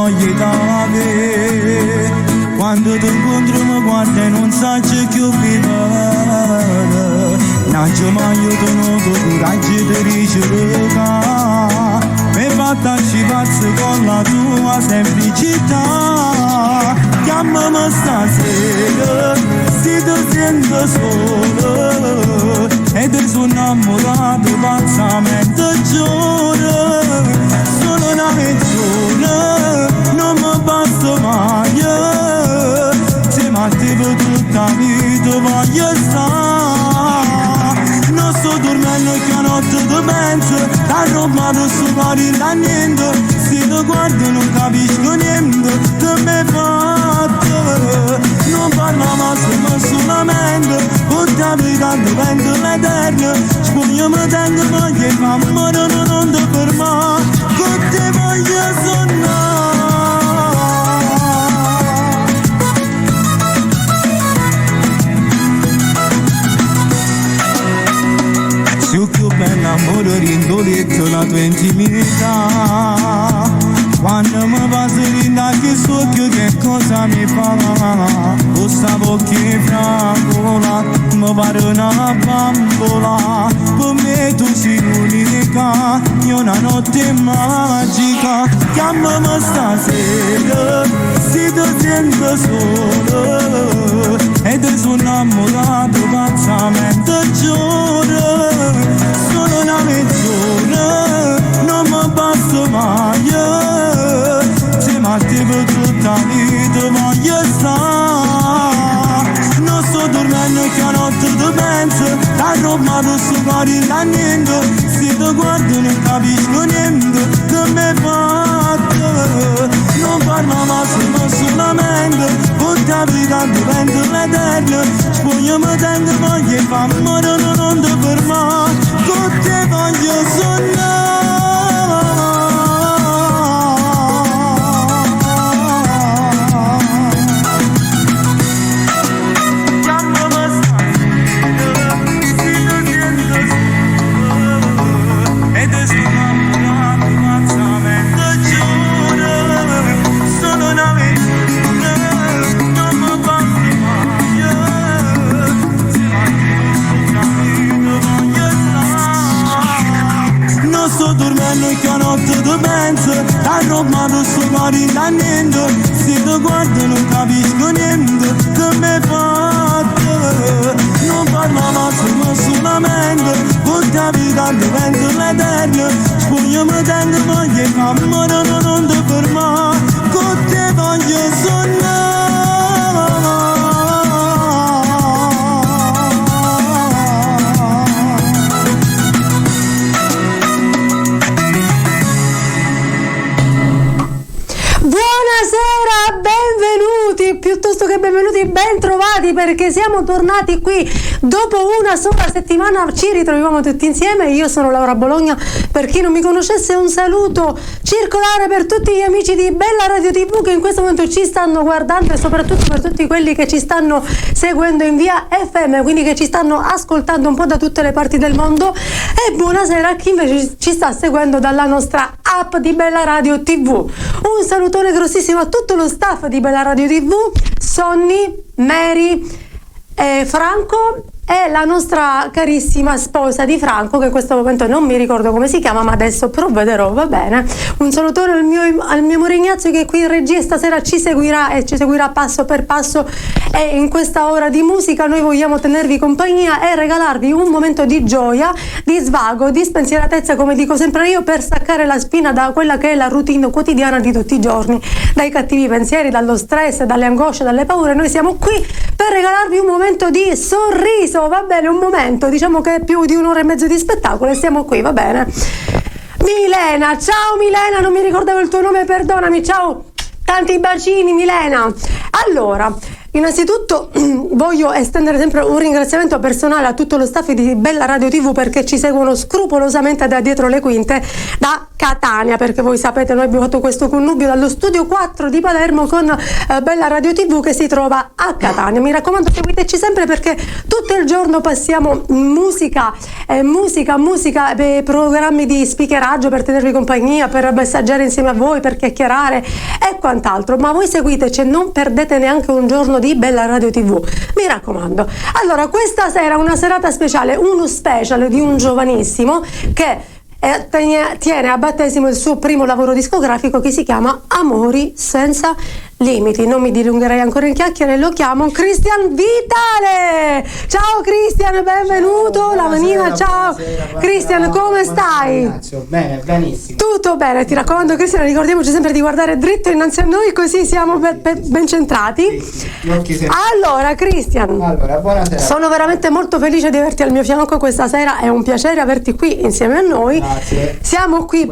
voglio dare. Quando ti incontro mi guarda e non sai più vivere. Non c'è mai io tenuto coraggio di ricercare. Mi fatta ci pazzo con la tua semplicità. Chiamami stasera, se ti sento solo. E ti sono innamorato pazzamente giuro. Solo una mezz'ora, non mi basta mai. Se mi attivo tutta la vita voglio stare. Non sto dormendo che a notte ti penso. La roba rossa fuori da niente. Se ti guardo non capisco niente. Te mi fatto. Non parla ma siamo solamente. Tutta vita divento l'eterno. Spugno mi tengo voglio fa amore non ti fermare. Con te voglio suonare. Su più bella amore ringoletto la tua intimità. Quando mi passo rinda che so più che cosa mi fa. Questa bocca francola mi pare una bambola. Per me tu sei l'unica, io una notte magica. Chiamami stasera, se ti sento solo. E ti sono innamorato pazzamente giuro. Solo una mezz'ora, non mi basta mai. Se mi attivo tutta la vita voglio stare. Non sto dormendo che a notte ti penso. La roba rossa fuori da niente. Se ti guardo non capisco niente. Che mi fatto. Non parla ma siamo solamente. Tutta vita divento l'eterno. Spugno mi tengo voglio fa amore non ti fermare. Con te voglio suonare. Che a notte ti penso. La roba rossa fuori da niente. Se ti guardo non capisco niente. Che mi fatto. Non parla ma siamo solamente. Tutta vita divento l'eterno. Spugno mi tengo voglio fa amore non ti fermare. Con te voglio suonare. Buonasera, benvenuti, piuttosto che benvenuti, ben trovati, perché siamo tornati qui dopo una sola settimana. Ci ritroviamo tutti insieme. Io sono Laura Bologna, per chi non mi conoscesse un saluto circolare per tutti gli amici di Bella Radio TV che in questo momento ci stanno guardando e soprattutto per tutti quelli che ci stanno seguendo in via FM, quindi che ci stanno ascoltando un po' da tutte le parti del mondo. E buonasera a chi invece ci sta seguendo dalla nostra app di Bella Radio TV. Un salutone grossissimo a tutto lo staff di Bella Radio TV, Sonny, Mary, Franco e la nostra carissima sposa di Franco, che in questo momento non mi ricordo come si chiama, ma adesso provvederò, va bene. Un salutone al mio Morignazzo che qui in regia stasera ci seguirà e ci seguirà passo per passo, e in questa ora di musica noi vogliamo tenervi compagnia e regalarvi un momento di gioia, di svago, di spensieratezza, come dico sempre io, per staccare la spina da quella che è la routine quotidiana di tutti i giorni, dai cattivi pensieri, dallo stress, dalle angosce, dalle paure. Noi siamo qui per regalarvi un momento di sorriso, va bene, un momento, diciamo che è più di un'ora e mezzo di spettacolo e siamo qui, va bene. Milena, ciao Milena, non mi ricordavo il tuo nome, perdonami, ciao, tanti bacini Milena. Allora, innanzitutto voglio estendere sempre un ringraziamento personale a tutto lo staff di Bella Radio TV, perché ci seguono scrupolosamente da dietro le quinte da Catania, perché voi sapete noi abbiamo fatto questo connubio dallo studio 4 di Palermo con Bella Radio TV che si trova a Catania. Mi raccomando, seguiteci sempre, perché tutto il giorno passiamo musica, programmi di speakeraggio per tenervi compagnia, per messaggiare insieme a voi, per chiacchierare e quant'altro, ma voi seguiteci e non perdete neanche un giorno di Bella Radio TV, mi raccomando. Allora, questa sera una serata speciale, uno special di un giovanissimo che tiene a battesimo il suo primo lavoro discografico, che si chiama Amori senza limiti. Non mi dilungherei ancora in chiacchiere, lo chiamo Cristian Vitale. Ciao Cristian, benvenuto. Ciao, la manina, ciao Cristian, come stai? Bene, benissimo. Tutto bene, ti raccomando Cristian, ricordiamoci sempre di guardare dritto innanzi a noi, così siamo ben centrati. Sì. Allora Cristian, buonasera. sono veramente molto felice di averti al mio fianco questa sera, è un piacere averti qui insieme a noi. Grazie. Siamo qui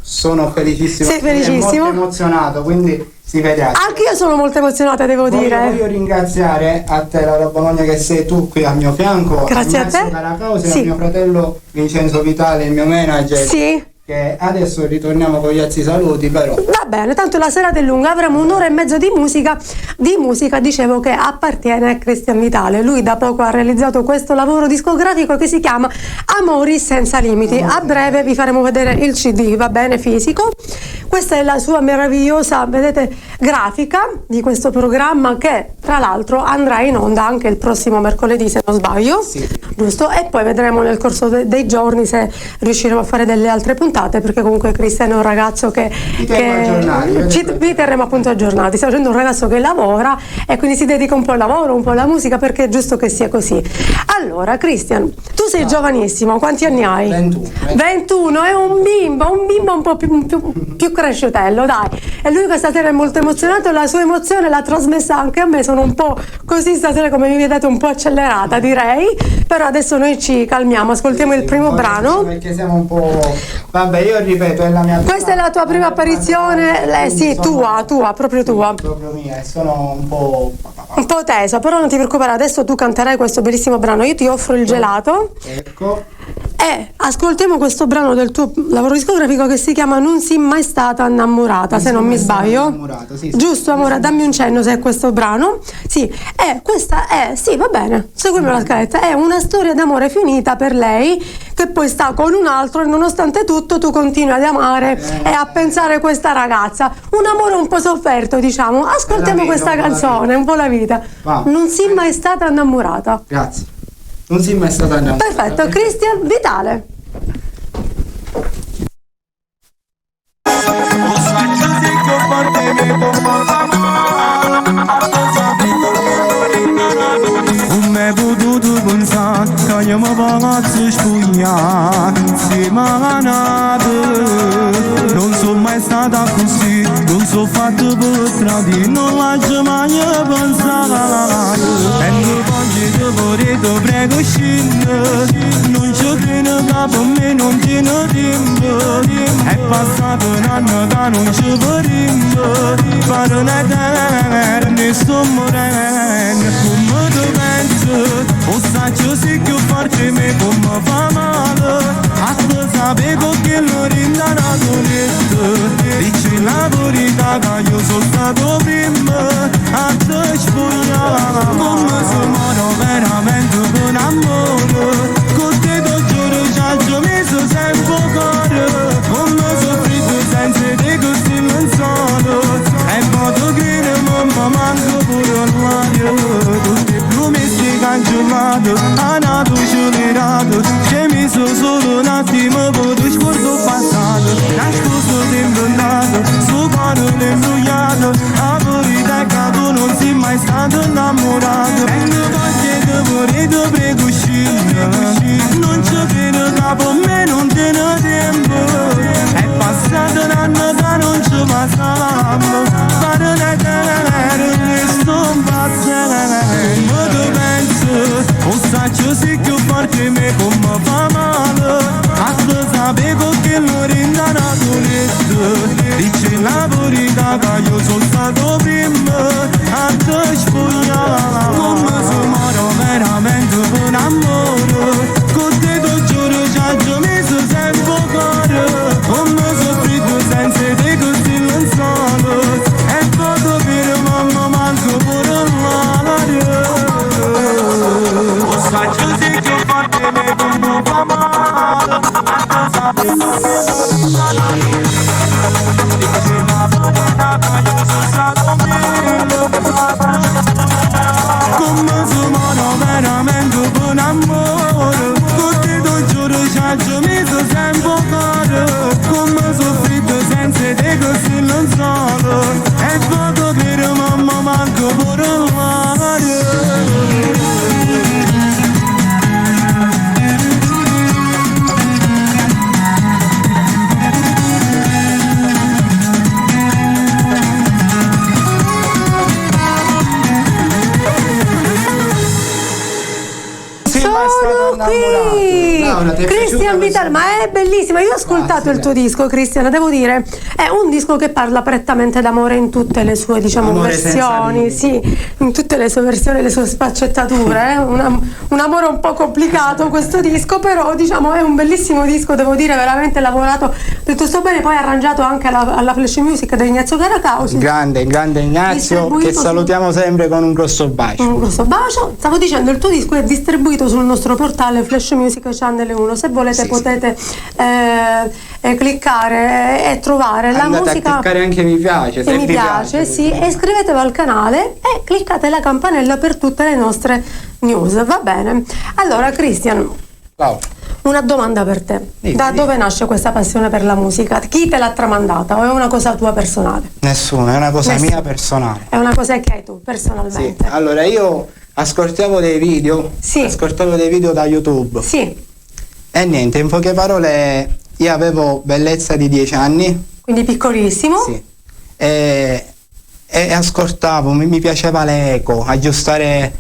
Sono felicissimo. Sei felicissimo? Molto emozionato, quindi si vedrà. Anche io sono molto emozionata, devo dire. Voglio ringraziare a te, Laura Bologna, che sei tu qui al mio fianco. Grazie a te. Caracausi, Sì. a mio fratello Vincenzo Vitale, il mio manager. Sì. Che adesso ritorniamo con gli altri saluti, però. Va bene, tanto la serata è lunga, avremo un'ora e mezza di musica. Dicevo che appartiene a Cristian Vitale. Lui da poco ha realizzato questo lavoro discografico che si chiama Amori senza limiti. A breve vi faremo vedere il CD, va bene, fisico. Questa è la sua meravigliosa, vedete, grafica di questo programma, che tra l'altro andrà in onda anche il prossimo mercoledì, se non sbaglio. Sì. Giusto? E poi vedremo nel corso dei giorni se riusciremo a fare delle altre puntate, perché comunque Cristian è un ragazzo che vi terremo appunto aggiornati. Sta facendo un ragazzo che lavora e quindi si dedica un po' al lavoro, un po' alla musica, perché è giusto che sia così. Allora Cristian, tu sei giovanissimo, quanti anni hai? 21, è un bimbo un po' più cresciutello, dai. E lui questa sera è molto emozionato, la sua emozione l'ha trasmessa anche a me, sono un po' così stasera, come mi vedete, un po' accelerata direi, però adesso noi ci calmiamo, ascoltiamo il primo brano. Perché siamo un po'... Vabbè, io ripeto, è la mia... Questa è la tua prima apparizione, sì, tua, proprio tua. Proprio mia, sono un po' tesa, però non ti preoccupare, adesso tu canterai questo bellissimo brano, io ti offro il gelato. Ecco. E ascoltiamo questo brano del tuo lavoro discografico che si chiama Non si mai stata innamorata, se non mi sbaglio. Sì. Giusto, amore, dammi un cenno se è questo brano. Sì, questa è, sì, va bene, seguimi la scaletta, è una storia d'amore finita per lei, che poi sta con un altro e nonostante tutto tu continui ad amare e a pensare a questa ragazza. Un amore un po' sofferto, diciamo. Ascoltiamo questa canzone, un po' la vita. Wow. Non si mai stata innamorata. Grazie. Non si è mai stata innamorata. Perfetto, Cristian Vitale. Come potuto pensare che io mi posso spogliare insieme a Nate? Non sono mai stata così, non sono fatto per tradire, non lascio mai pensare. E non voglio te prego scendere, non ci credo che per me non tiene tempo. È passato un anno che non ci vedremo, per una terra ne sto morendo. Come tu pensi, o saggio sei più forte me come fa male. A te sapevo che lo rindanato detto, dici la verità che io sono stato prima a te spogliare. Come se moro veramente con amore, con te do giuro ci ho messo sempre cuore. Come soffritto senza te così non sono, e posso credere ma manco pure l'aria. Tutte le promesse cancellate, a nato scelerato, ci hai messo solo un attimo per tu scordo passato. Nascosto tempo andato, su cuore l'imbrogliato, a verità che tu non sei mai stato innamorato. E non voglio te prego scendere, non ci credo che per me non tiene tempo. È passato un anno che non ci passavamo, per una terra ne sto impazzendo. Come tu pensi, o saggio sei più forte me come fa male. A sapevo che lo rindato letto. Dice la verità che io sono stato prima a te sfogliare. Come se moro veramente per amore, con te tu giuro ci ho messo sempre cuore. Come soffritto senza te così non sono, e vado per mamma manco pure male. Lo saggio sì che ho fatto me come fa male, a te sapevo che dice la verità che io sono stato meno. Come se moro veramente per amore, con te tu giuro ci ho messo sempre cuore. Come soffritto senza te così non sono, e vado per mamma manco pure male. Sono qui! Laura, ti è Cristian piaciuta Vitale, ma è bellissima. Io ho ascoltato il tuo disco, Cristian, devo dire, è un disco che parla prettamente d'amore in tutte le sue, diciamo, Amore senza versioni, limiti. sì, in tutte le sue versioni, le sue sfaccettature. Un amore un po' complicato questo disco, però diciamo è un bellissimo disco, devo dire, veramente lavorato piuttosto bene, poi arrangiato anche alla Flash Music da Ignazio Caracausi. Grande Ignazio, che Distribuito salutiamo sempre con un grosso bacio. Un grosso bacio. Stavo dicendo, il tuo disco è distribuito sul nostro portale Flash Music Channel 1. Se volete Sì, potete cliccare e trovare la Andate musica. a cliccare anche mi piace, se mi piace, sì, e iscrivetevi al canale e cliccate la campanella per tutte le nostre news, va bene? Allora, Cristian, Wow. una domanda per te. Dimmi, Da dimmi. dove nasce questa passione per la musica? Chi te l'ha tramandata o è una cosa tua personale? Nessuno, è una cosa Nessuno. mia personale. È una cosa che hai tu Sì, personalmente? allora io ascoltavo dei video, Sì. ascoltavo dei video da YouTube Sì, e niente, in poche parole io avevo bellezza di 10 anni, quindi piccolissimo. sì, e ascoltavo, mi piaceva l'eco, aggiustare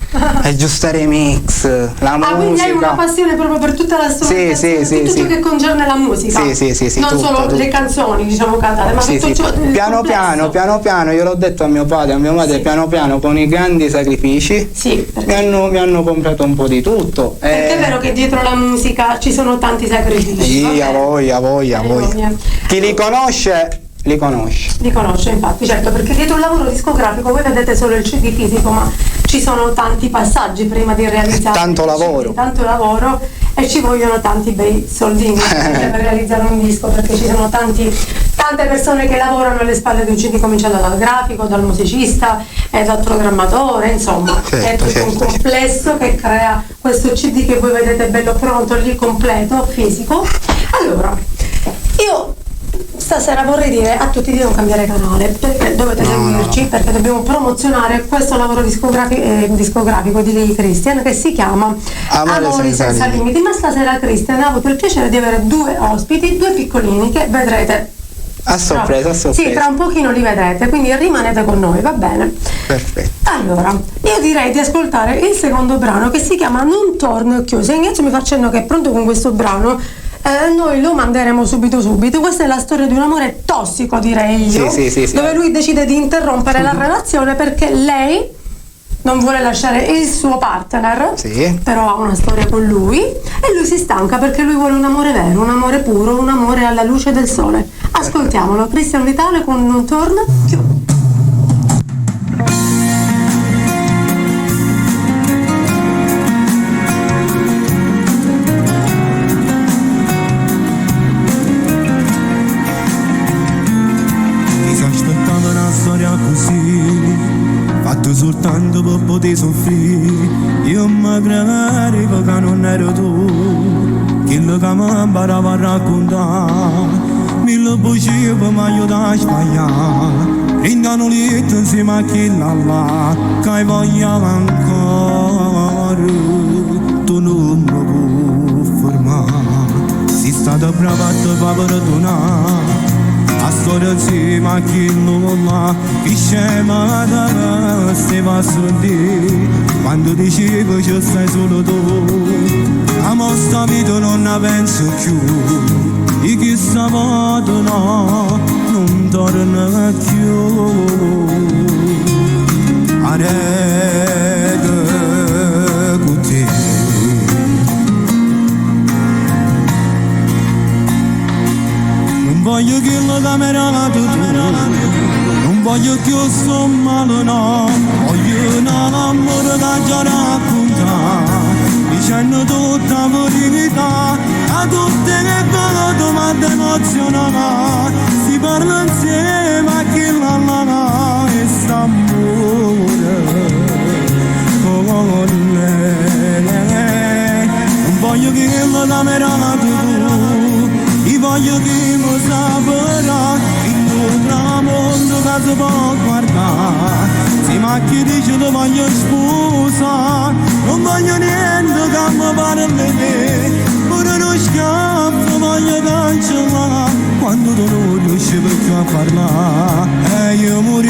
i mix, la Ah, quindi hai una musica. passione proprio per tutta la storia, Sì, tutto sì. ciò che concerne la musica. Sì, non tutto, solo tutto. le canzoni, diciamo, cantate, ma Sì, tutto sì. ciò. il Piano complesso. piano, io l'ho detto a mio padre, a mia madre, Sì. piano piano, con i grandi sacrifici, Sì, perché, mi hanno comprato un po' di tutto. perché è vero che dietro la musica ci sono tanti sacrifici. Sì, va a bene? voglia. Ovvio. Chi li conosce, li conosce. Li conosce, infatti, certo, perché dietro il lavoro discografico voi vedete solo il CD fisico, ma ci sono tanti passaggi prima di realizzare Tanto il CD, lavoro. tanto lavoro, e ci vogliono tanti bei soldini per realizzare un disco, perché ci sono tante persone che lavorano alle spalle di un CD, cominciando dal grafico, dal musicista e dal programmatore, insomma, è Certo, tutto un certo. complesso che crea questo CD che voi vedete bello pronto lì, completo, fisico. Allora, io stasera vorrei dire a tutti di non cambiare canale, perché dovete seguirci, perché dobbiamo promozionare questo lavoro discografico di Cristian, che si chiama Amori senza limiti. Ma stasera Cristian ha avuto il piacere di avere due ospiti, due piccolini che vedrete A sorpresa. Sì, tra un pochino li vedrete, quindi rimanete con noi, va bene? Perfetto. Allora, io direi di ascoltare il secondo brano, che si chiama Non torno chiuso. Ignazio mi fa cenno che è pronto con questo brano. Noi lo manderemo subito. Questa è la storia di un amore tossico, direi io, sì. dove lui decide di interrompere la relazione perché lei non vuole lasciare il suo partner, Sì. però ha una storia con lui e lui si stanca perché lui vuole un amore vero, un amore puro, un amore alla luce del sole. Ascoltiamolo, Cristian Vitale con Non torno più. Ti sto aspettando una storia così, fatto soltanto per poter soffrire. Io mi credevo che non ero tu, quello che mi imparava a raccontare. Mille bugie per mi aiutare a sbagliare. Prendano letto insieme a chi là, che vogliamo ancora. Tu non mi puoi fermare, sei stata brava a te per perdonare. A storia insieme a chi non l'ha, chi scema da se va a sentire. Quando dicevo che stai solo tu, a mo sta vita non ne penso più. e chi stavolta non torna più. Arega con te. Non voglio che la camera tu, non voglio che io sto male, no. Voglio un amore che già racconta, dicendo tutta la verità, a tutte le belle domande emozionali. Si parla insieme a chi la e sta con lei. Non voglio che la camera tu, io voglio che mi saprà in un mondo che si può guardare. Se ma chi dice lo voglio sposare, non voglio niente che mi parli di te, pure uno schiaffo voglio cancellare. Quando tu non riuscivi più a parlare e io morivo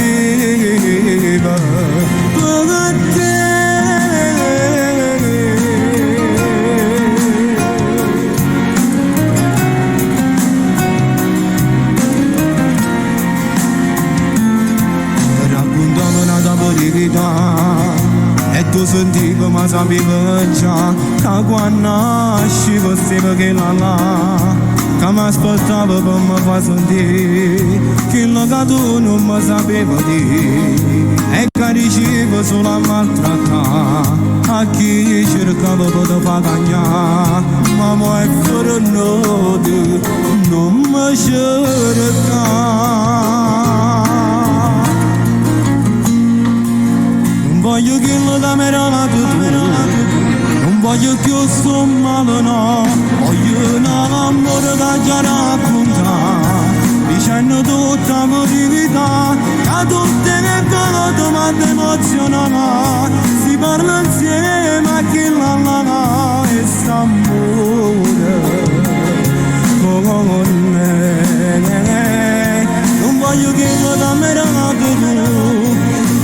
per te. E tu sentivo ma sapevo già che quando nascevo sapevo che che mi aspettavo per mi far sentire quello che tu non mi sapevo dire e che ricevo solo a maltrattare a chi cercavo per far cagnare ma mo è fuori notte non mi cerca. Non voglio che la camera tu, non voglio che io sto male, no. Voglio un amore che già racconta, dicendo tutta la verità, a tutte le belle domande emozionali. Si parla insieme a chi la e sta amore con lei. Non voglio che la camera tu,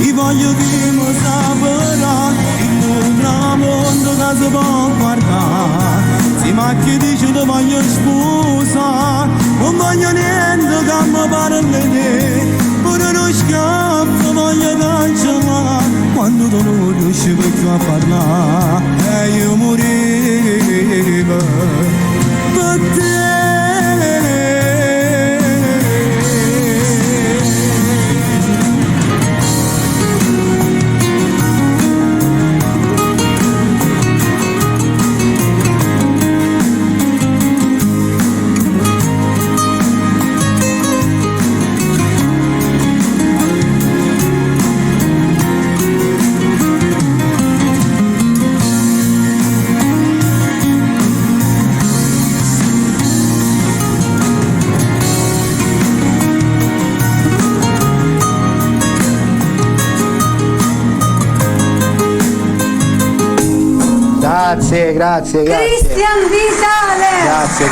io voglio che mi saprà in un mondo che si può guardare. Se ma chi dice lo voglio sposare, non voglio niente che mi parli di te, pure uno schiaffo voglio cancellare. Quando tu non riuscivi più a parlare e io morivo per te. Grazie. Cristian Vitale! Grazie.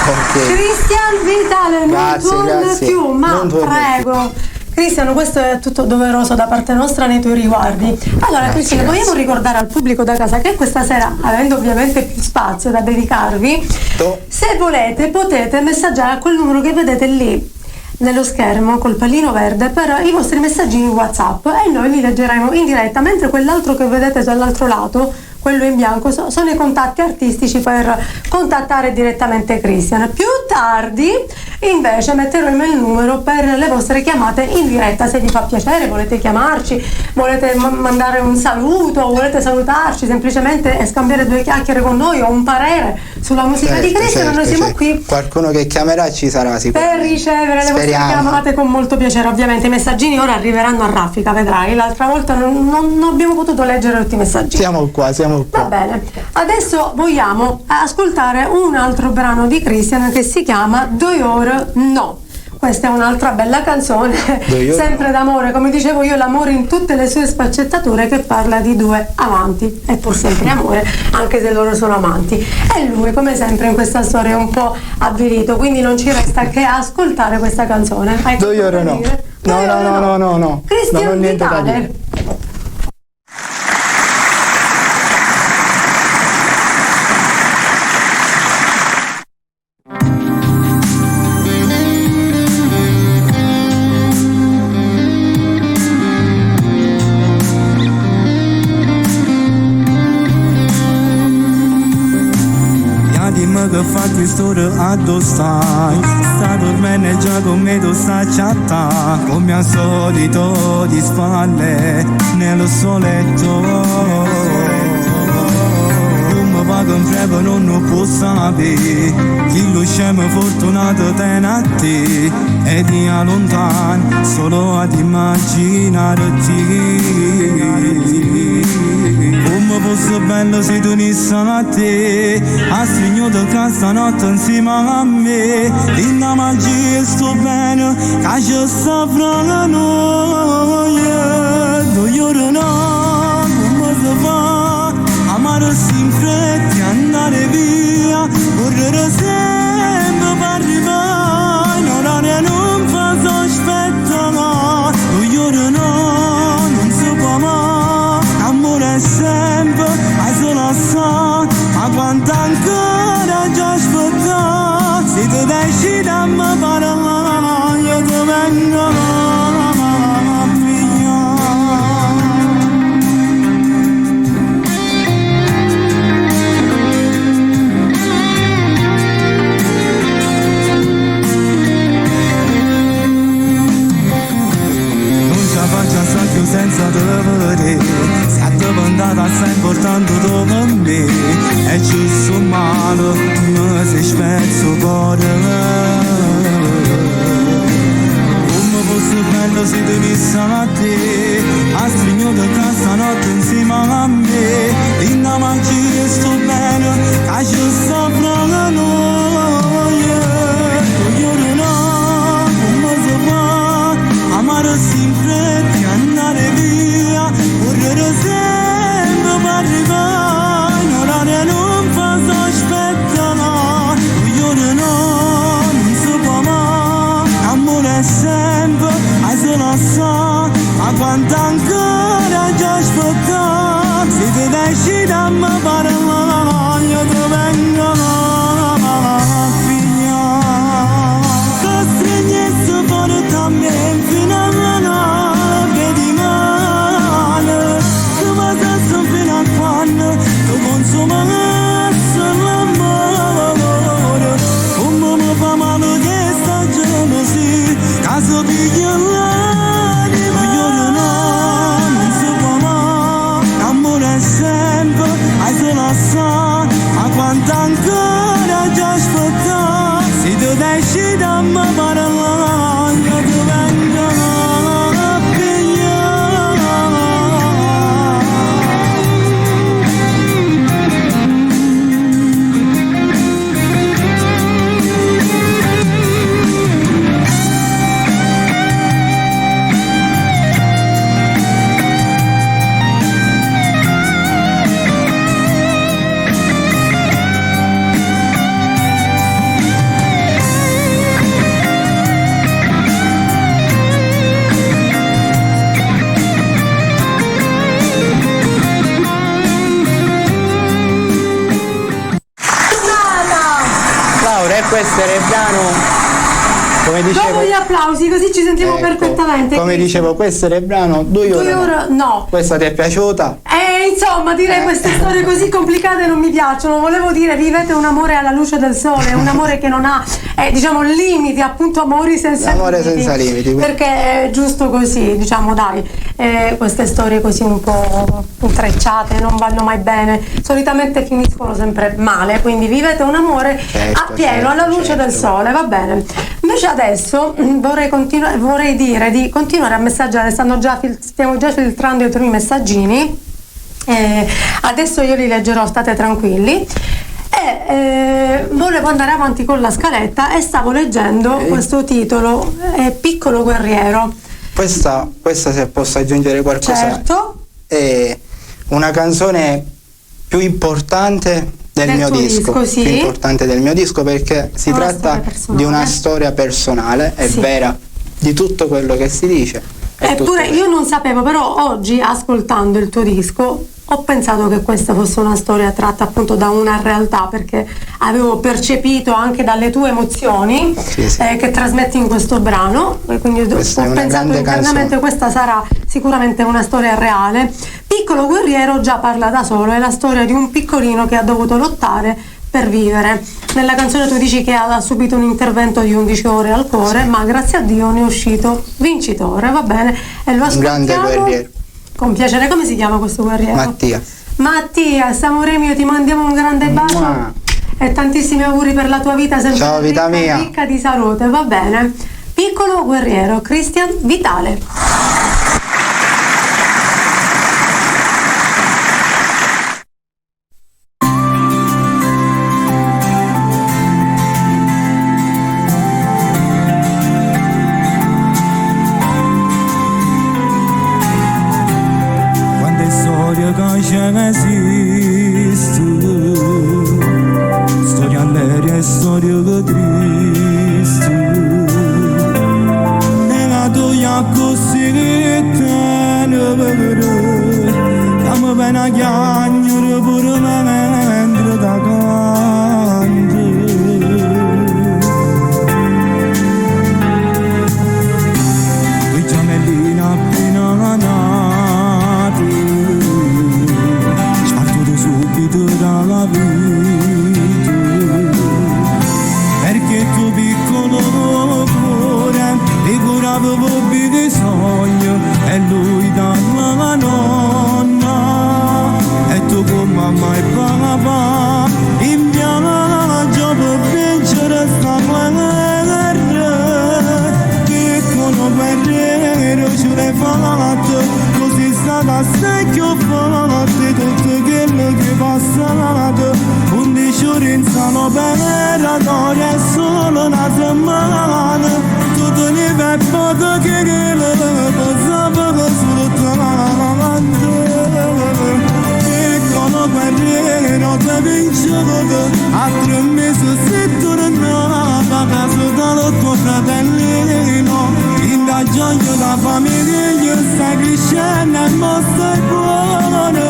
Okay. Cristian Vitale, non torna più, ma prego. Cristiano, questo è tutto doveroso da parte nostra nei tuoi riguardi. Allora, Cristiano, vogliamo ricordare al pubblico da casa che questa sera, avendo ovviamente più spazio da dedicarvi, se volete potete messaggiare a quel numero che vedete lì nello schermo col pallino verde per i vostri messaggini WhatsApp e noi li leggeremo in diretta, mentre quell'altro che vedete dall'altro lato, quello in bianco, sono i contatti artistici per contattare direttamente Cristian. Più tardi invece metteremo il numero per le vostre chiamate in diretta, se vi fa piacere, volete chiamarci, volete mandare un saluto, volete salutarci semplicemente e scambiare due chiacchiere con noi o un parere sulla musica di Cristian, noi siamo qui. Qualcuno che chiamerà ci sarà sicuramente. Per ricevere le vostre chiamate con molto piacere, ovviamente. I messaggini ora arriveranno a raffica, vedrai. L'altra volta non abbiamo potuto leggere tutti i messaggini. Siamo qua. Va bene. Adesso vogliamo ascoltare un altro brano di Cristian che si chiama Doior No. Questa è un'altra bella canzone, sempre d'amore, come dicevo io, l'amore in tutte le sue sfaccettature, che parla di due amanti, è pur sempre amore, anche se loro sono amanti. E lui, come sempre in questa storia, è un po' avvilito, quindi non ci resta che ascoltare questa canzone. Doior No. No. Cristian Vitale. Dimmi che fa quest'ora addossai, sta dormendo già con me, tu sta chatta, come al solito di spalle nello soletto. Come va che prego non può sapere, chi lo scemo fortunato tiene a te, e di lontano solo ad immaginarti. Come fosse bello se tu unissi a te, a stringere che stanotte insieme a me, in la magia sto bene, che ci sta fra noi, no, come si fa, amare in fretta, andare via, correre sempre per arrivare, in orario non fa sospetta, no, non si può mai, amore è sempre, hai solo sa, ma quanto ancora già aspetta, se tu decidi da me parlare, io ti vengo a senza te vedere, si è addiventata assai importante per me, e giusto male mi si spezza il cuore. Come fosse bello se tu unissi a te, a stringere che stanotte insieme a me, in la magia sto bene, che ci sta fra noi, no, come si fa, amare in fretta, andare via, correre sempre per arrivare, in orario non fa sospetta, no, non si può mai, amore è sempre, hai solo sa, ma quanto ancora già aspetta, se ti decidi a me parlare, io ti vengo a pigliare, costregnezza porta a me fino a tu consumassi l'amore, come mi fa male questa gelosia, caso piglia l'anima, non si può mai, amore è sempre, hai solo sa, ma quanto ancora già aspetta, se tu decidi a me parlare, io ti vengo a questo era il brano, come dicevo, dopo gli applausi così ci sentiamo perfettamente. Come dicevo, questo era il brano Due ore no. Questa ti è piaciuta? Insomma, direi queste storie così complicate non mi piacciono. Volevo dire, vivete un amore alla luce del sole, un amore che non ha diciamo limiti, appunto amori senza l'amore limiti, senza limiti, perché è giusto così, diciamo, dai, queste storie così un po' intrecciate non vanno mai bene, solitamente finiscono sempre male, quindi vivete un amore appieno alla luce del sole, va bene. Invece adesso vorrei dire di continuare a messaggiare, stiamo già filtrando i primi messaggini, adesso io li leggerò, state tranquilli. Volevo andare avanti con la scaletta e stavo leggendo questo titolo, Piccolo guerriero. Questa, se posso aggiungere qualcosa, certo, è una canzone più importante del mio disco, sì. Più importante del mio disco, perché si tratta di una storia personale, è vera, di tutto quello che si dice. Eppure io non sapevo, però oggi ascoltando il tuo disco ho pensato che questa fosse una storia tratta appunto da una realtà, perché avevo percepito anche dalle tue emozioni che trasmetti in questo brano, e quindi ho pensato internamente questa sarà sicuramente una storia reale. Piccolo guerriero già parla da solo, è la storia di un piccolino che ha dovuto lottare per vivere. Nella canzone tu dici che ha subito un intervento di 11 ore al cuore, ma grazie a Dio ne è uscito vincitore, va bene? E lo ascoltiamo. Un grande guerriero. Con piacere. Come si chiama questo guerriero? Mattia, amore mio, ti mandiamo un grande bacio e tantissimi auguri per la tua vita, sempre ciao, vita mia. Ricca di salute, va bene? Piccolo guerriero, Cristian Vitale. Quante storie che ce ne esistono, storie allegra e storie che tristi, e la tua così tenere, che mi viene a chiagnere pure mentre da canto. Due giamellini appena nati, spartuto subito dalla vita, perché tuo piccolo cuore ti curava per di sogno e lui dava la nonna e tu con mamma e papà in viaggio per vincere sta guerra. Piccolo guerriero ce l'hai fatto, così è stata secchio forte tutto quello che è passato. 11 ore in sano per storia è solo una settimana, tutto ne per poco che passava sfruttando. Piccolo guerriero ti vince a 3 mesi si tornava a casa dallo tuo fratellino, in da gioia la famiglia stai crescendo e mo stai buono,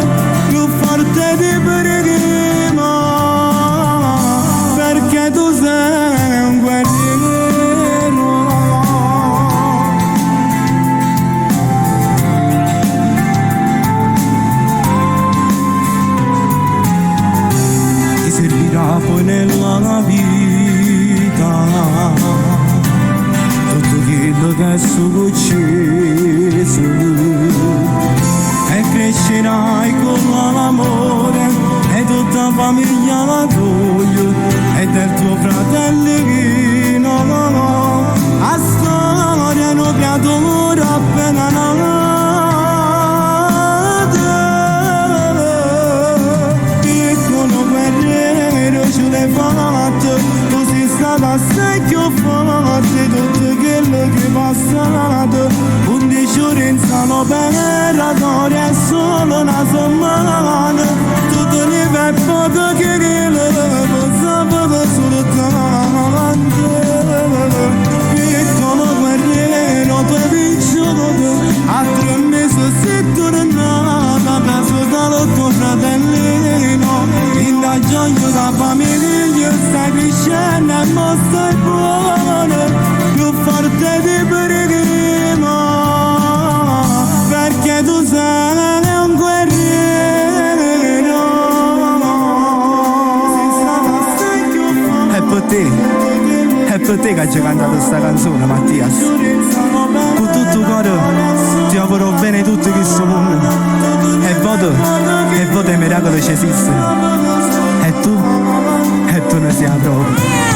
più forte di prima, perché tu sei un guerriero. Ti servirà poi nella vita tutto quello che è successo, e crescerai con l'amore e tutta famiglia la tua e del tuo fratellino. A storia non piato appena nata, piccolo guerriero ce l'hai fatto, così è stata secchio forte tutto quello che è passato. 11 ore in sano per la storia è solo una settimana, tutto ne per poco che lo passava sfruttando. Piccolo guerriero tu hai vinto, a 3 mesi si tornava a casa dallo tuo fratellino, in da gioia la famiglia stai crescendo e mo stai buono, più forte di prima, perché tu sei un guerriero. È per te che hai cantato questa canzone, Mattias. Con tutto il cuore ti auguro bene tutto questo mondo e voto i miracoli ci esistono, e tu ne sia proprio.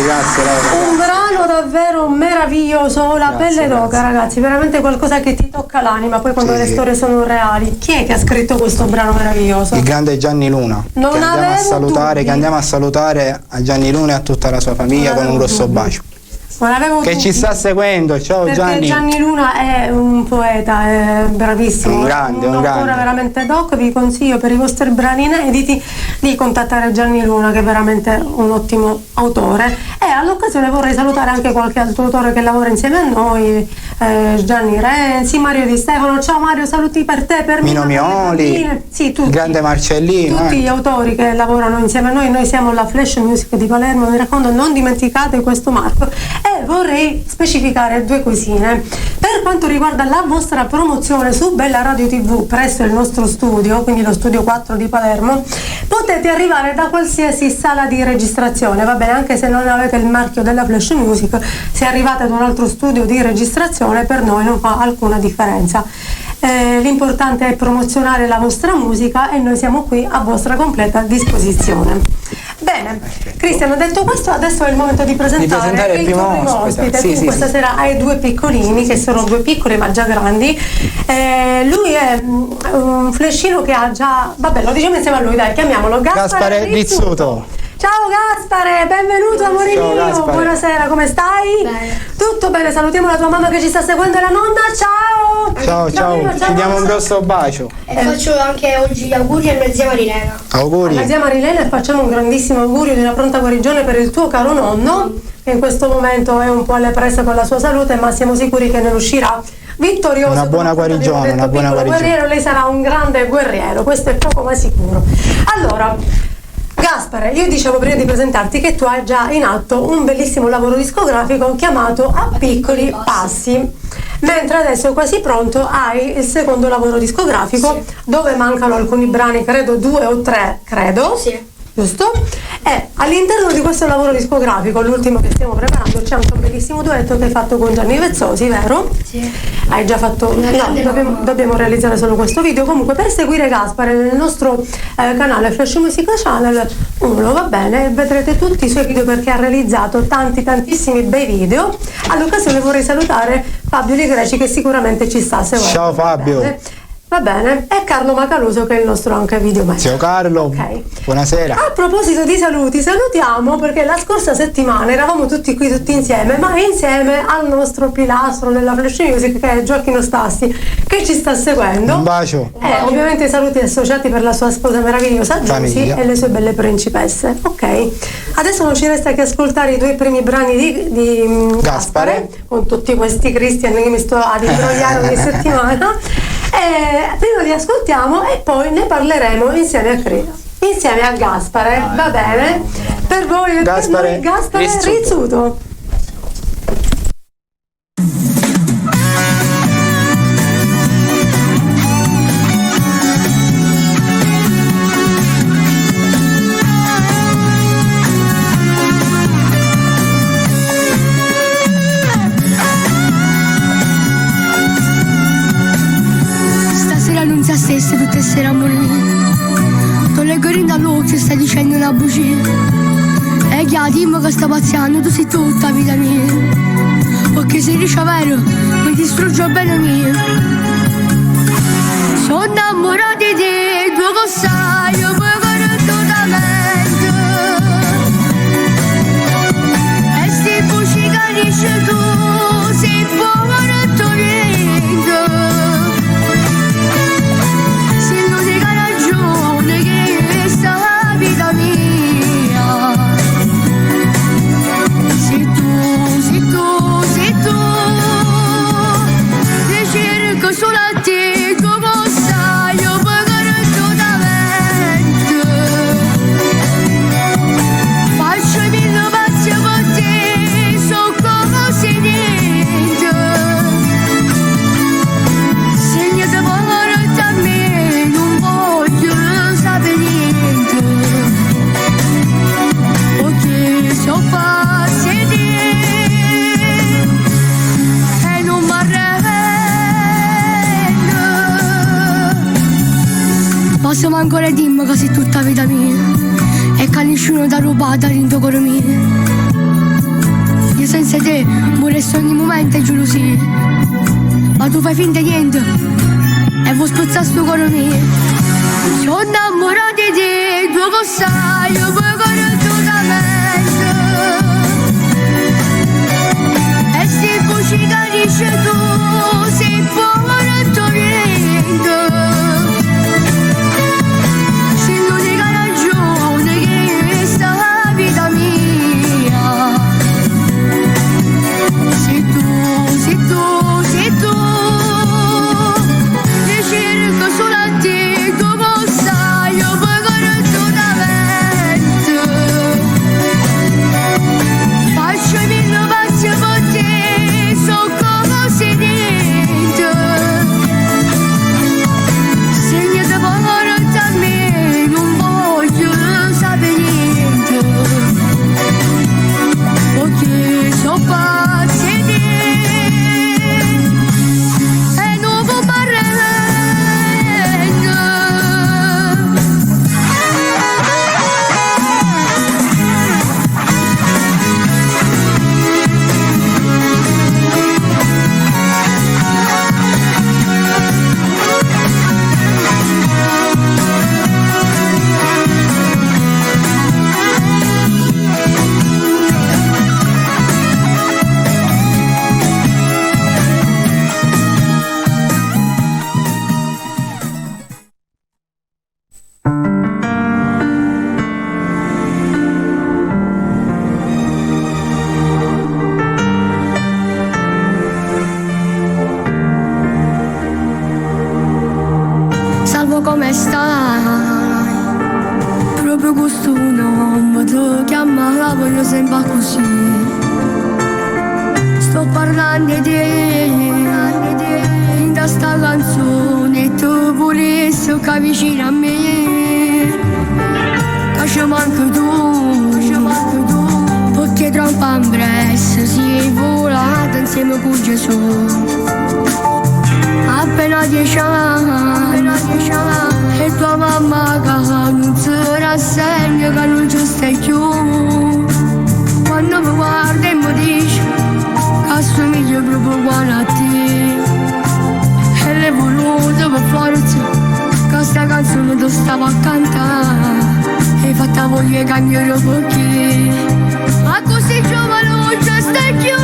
Grazie Laura. Un brano davvero meraviglioso, ho la pelle d'oca, ragazzi, veramente qualcosa che ti tocca l'anima, poi quando le storie sono reali. Chi è che ha scritto questo brano meraviglioso? Il grande Gianni Luna, che andiamo a salutare a Gianni Luna e a tutta la sua famiglia con un grosso bacio. che ci sta seguendo. Ciao perché Gianni. Gianni Luna è un poeta, è bravissimo, un autore veramente doc. Vi consiglio per i vostri brani inediti di contattare Gianni Luna, che è veramente un ottimo autore. E all'occasione vorrei salutare anche qualche altro autore che lavora insieme a noi, Gianni Renzi, Mario Di Stefano. Ciao Mario, saluti per te, per Mino Mioli, sì, tutti, grande Marcellino, tutti gli autori che lavorano insieme a noi. Noi siamo la Flash Music di Palermo, mi raccomando, non dimenticate questo marchio. E vorrei specificare due cosine. Per quanto riguarda la vostra promozione su Bella Radio TV presso il nostro studio, quindi lo studio 4 di Palermo, potete arrivare da qualsiasi sala di registrazione, va bene, anche se non avete il marchio della Flash Music, se arrivate ad un altro studio di registrazione per noi non fa alcuna differenza. L'importante è promozionare la vostra musica e noi siamo qui a vostra completa disposizione. Bene, Cristian, detto questo, adesso è il momento di presentare il tuo primo ospite. Tu questa sera hai due piccolini, che sono due piccoli ma già grandi. Lui è un flashino che ha già, vabbè, lo diciamo insieme a lui, dai, chiamiamolo Gaspare Rizzuto. Ciao Gaspare, benvenuto amore mio, buonasera, come stai? Bene. Tutto bene, salutiamo la tua mamma che ci sta seguendo e la nonna, ciao! Ciao, ci diamo un grosso bacio. E faccio anche oggi gli auguri a mia zia Marilena. Auguri. Alla zia Marilena, e facciamo un grandissimo augurio di una pronta guarigione per il tuo caro nonno, che in questo momento è un po' alle prese con la sua salute, ma siamo sicuri che ne uscirà vittorioso. Una buona guarigione, una buona guarigione. Guerriero, lei sarà un grande guerriero, questo è poco ma sicuro. Allora, Gaspare, io dicevo prima di presentarti che tu hai già in atto un bellissimo lavoro discografico chiamato A Piccoli Passi, mentre adesso quasi pronto hai il secondo lavoro discografico, dove mancano alcuni brani, credo 2 o 3, credo. Sì. Giusto? E all'interno di questo lavoro discografico, l'ultimo che stiamo preparando, c'è anche un bellissimo duetto che hai fatto con Gianni Vezzosi, vero? Sì. Hai già fatto. No, dobbiamo realizzare solo questo video. Comunque, per seguire Gaspare nel nostro canale Flash Music Channel 1, va bene, vedrete tutti i suoi video perché ha realizzato tantissimi bei video. All'occasione vorrei salutare Fabio Li Greci, che sicuramente ci sta seguendo. Ciao Fabio. Va bene, e Carlo Macaluso, che è il nostro anche video maestro. Ciao Carlo, buonasera. A proposito di saluti, salutiamo perché la scorsa settimana eravamo tutti qui, tutti insieme, ma insieme al nostro pilastro nella Flash Music, che è Gioacchino Stassi, che ci sta seguendo. Un bacio. Ovviamente i saluti associati per la sua sposa meravigliosa Giusy e le sue belle principesse. Ok, adesso non ci resta che ascoltare i due primi brani di Gaspare, con tutti questi Christian che mi sto ad imbrogliare ogni settimana. Prima li ascoltiamo e poi ne parleremo insieme a Gaspare, va bene? Per voi Gaspare Rizzuto. Stesse tutte sere a morire. Ti leggo dall'occhio, stai dicendo una bugia. E che dimmi che sta pazziando, tu sei tutta vita mia. Perché se dice vero, mi distrugge bene mio. Sono innamorata di te, tu lo sai, io mi corro totalmente. E se voci capisci tu, sei povero niente. Solo a te, come sai, io pagherò totalmente. Faccio mille passi per te, so come si niente. Se niente vuole da me, non voglio sapere niente. Perché so passi te e non mi arrendo. Possiamo ancora dirmi che sei tutta vita mia e che nessuno ti ha rubato dentro cuore mio. Io senza te vorrei ogni momento e gelosia, ma tu fai finta di niente e vuoi spezzare sto cuore mio. Sono innamorata di te, tu lo sai, io poi corro totalmente. ci capisci tu, sei porto vento. Se l'unica ragione che sta vita mia, sei tu, sei tu, sei tu. Io cerco solo a te, come sai, io poi corro da vento. Faccio i miei passi per te, so come sei dentro. Segnate porta a me, non voglio sapere niente. Perché so pazzi di e non può parlare. Salvo, come stai? Proprio questo nome ti chiamava, voglio sempre così. Sto parlando di te, in questa canzone tu volessi che vicino a me. Che ci manca tu, perché troppo impresso si è volato insieme con Gesù. Appena 10 anni, e tua mamma che non si rassegna, che non ci stai più. Quando mi guarda e mi dice che assomiglia proprio uguale a te, e l'hai voluto per forza, che sta canzone tu stavo a cantare, e fatta voglia di cambiare perché, ma così giovane non ci stai più.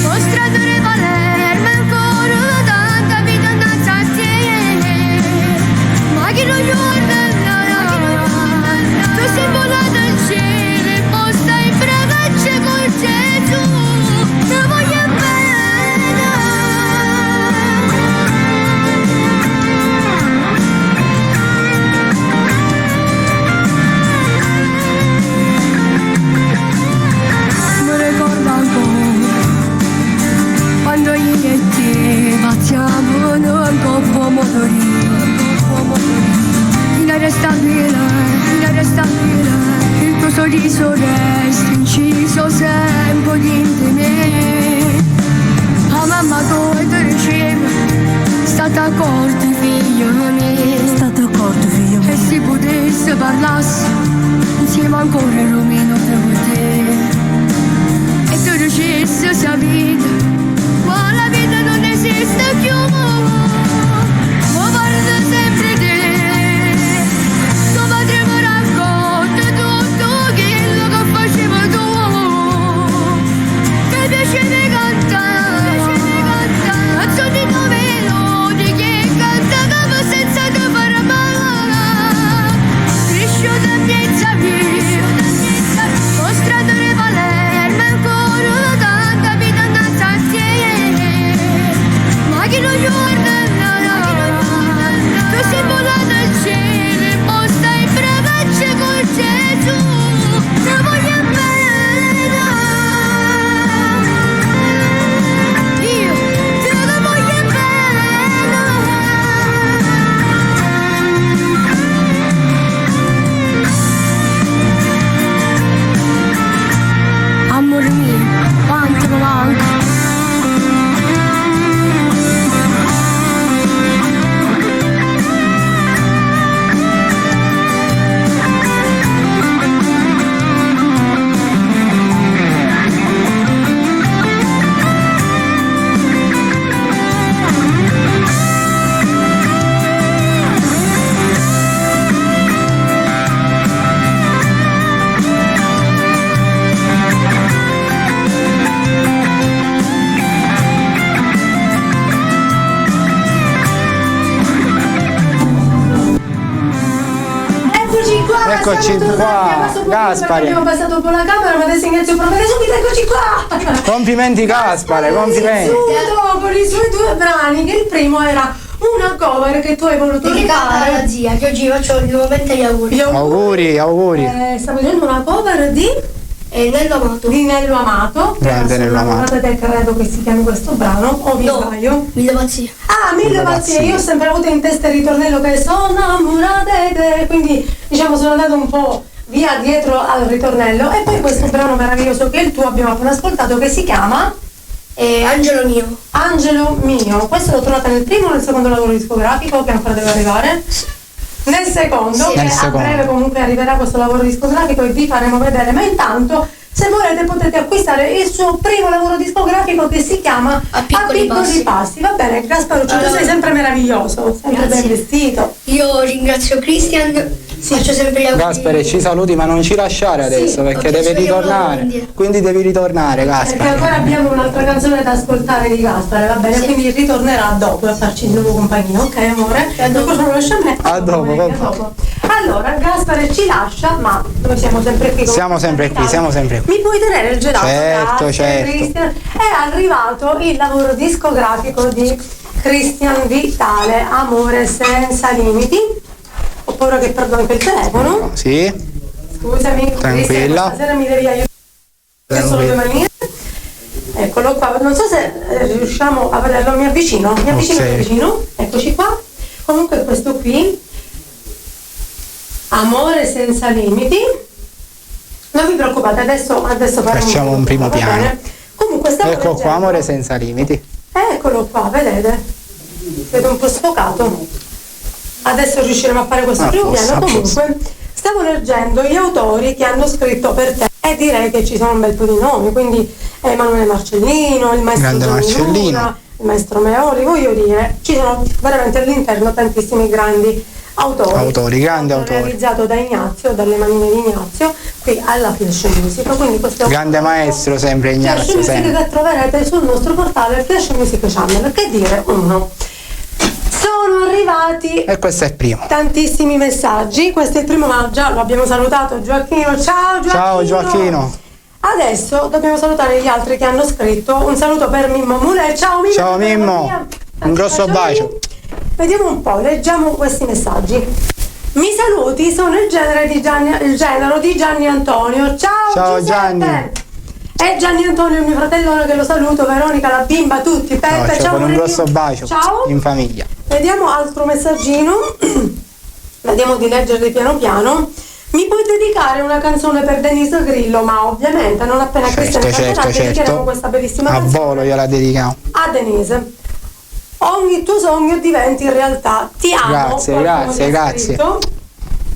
Mostratore Palermo ancora tanta vita innanzi a te, ma chi non guarda tu sei volato in cielo e poi stai in braccia con Gesù, ti voglio bene. Mi ricordo ancora quando io e te facciamo un coppo motorino, in aria stabile, il tuo sorriso resta inciso sempre dentro me. La mamma tua ti diceva, state accorti figlio mio, e se potesse parlasse insieme ancora il rumino tra te, e tu dicessi sia vita, ma la vita non esiste più. Ma guarda sempre te, tuo padre mi racconta tutto quello che faceva tu, che piaceva cantare, canzoni di melodie che cantavamo senza che fare male, cresciuta in piazza via, Eccoci qua, Gaspare. Abbiamo passato per la camera, ma adesso inizio a provare subito, eccoci qua. Complimenti Gaspare, complimenti. Subito con i suoi 2 brani, che il primo era una cover che tu hai voluto dedicata alla fare. zia, che oggi faccio nuovamente gli auguri. Auguri. Stavo facendo una cover di Nello Amato. di Nello Amato. Grande Nello Amato. Credo che si chiami questo brano, o mi sbaglio? Mille pazzie. Ah, Mille pazzie, io ho sempre avuto in testa il ritornello che sono innamorata di te, quindi diciamo sono andato un po' via dietro al ritornello e poi questo brano meraviglioso che è il tuo abbiamo appena ascoltato, che si chiama Angelo mio. Angelo mio. Questo l'ho trovato nel primo o nel secondo lavoro discografico che ancora deve arrivare? Nel secondo, Sì, che nel a secondo. breve comunque arriverà questo lavoro discografico e vi faremo vedere, ma intanto se volete potete acquistare il suo primo lavoro discografico che si chiama A piccoli passi. Va bene, Gasparuccio, tu sei sempre meraviglioso, sempre Grazie. ben vestito. Io ringrazio Christian, faccio sempre gli auguri. Gaspare, ci saluti ma non ci lasciare adesso perché ok, deve ci vediamo ritornare. indietro. Quindi devi ritornare Perché Gaspare. ancora abbiamo un'altra canzone da ascoltare di Gaspare, va bene? Sì. Quindi ritornerà dopo a farci il nuovo compagnia, ok amore? Dopo non lo lascia a me. A dopo, domenica va. dopo. Allora, Gaspare ci lascia, ma noi siamo sempre qui. con Siamo sempre qui, siamo sempre qui. Mi puoi tenere il gelato? Certo, Grazie, certo. Christian. È arrivato il lavoro discografico di Christian Vitale, Amore senza limiti. Ho paura che perdo anche il telefono. Sì, Scusami, Tranquilla. Cristian, stasera mi devi aiutare. Che sono 2 manine. Eccolo qua, non so se riusciamo a vederlo, mi avvicino, Ok. eccoci qua. Comunque questo qui, Amore senza limiti. Non vi preoccupate, adesso faremo Facciamo un primo va piano. bene? Comunque stavo ecco qua, leggendo- amore senza limiti. Eccolo qua, vedete? Vedo un po' sfocato. Adesso riusciremo a fare questo A primo posto, piano. a posto. Comunque, stavo leggendo gli autori che hanno scritto per te e direi che ci sono un bel po' di nomi, quindi Emanuele Marcellino, il maestro Grande Gianni Marcellino. Luna, il maestro Meoli, voglio dire, ci sono veramente all'interno tantissimi grandi autori. Grandi autori. Realizzato da Ignazio, dalle manine di Ignazio, qui alla Flash Music. Quindi questo è un Grande maestro sempre Flash Ignazio, Music sempre. che troverete sul nostro portale Flash Music Channel. Che dire, uno. Sono arrivati E questo è il primo. tantissimi messaggi. Questo è il primo, ma già lo abbiamo salutato. Gioacchino, ciao Gioacchino. Ciao Gioacchino. Adesso dobbiamo salutare gli altri che hanno scritto. Un saluto per Mimmo Mule. Ciao Mimmo. Ciao, Mimmo. Mia. Un grosso bacio. Vediamo un po', leggiamo questi messaggi. Mi saluti, sono il genero di Gianni Antonio. Ciao, Ciao, Giuseppe. Gianni. E Gianni Antonio, il mio fratello che lo saluto, Veronica, la bimba, tutti, Peppe, ciao. con un Maurizio. grosso bacio. Ciao. In famiglia. Vediamo altro messaggino. Vediamo di leggerli piano piano. Mi puoi dedicare una canzone per Denise Grillo? Ma ovviamente non appena Cristian canterà, dedicheremo questa bellissima A canzone volo gliela dedichiamo. a Denise. Ogni tuo sogno diventi realtà. Ti amo. Grazie, qualcuno grazie, mi ha grazie. scritto.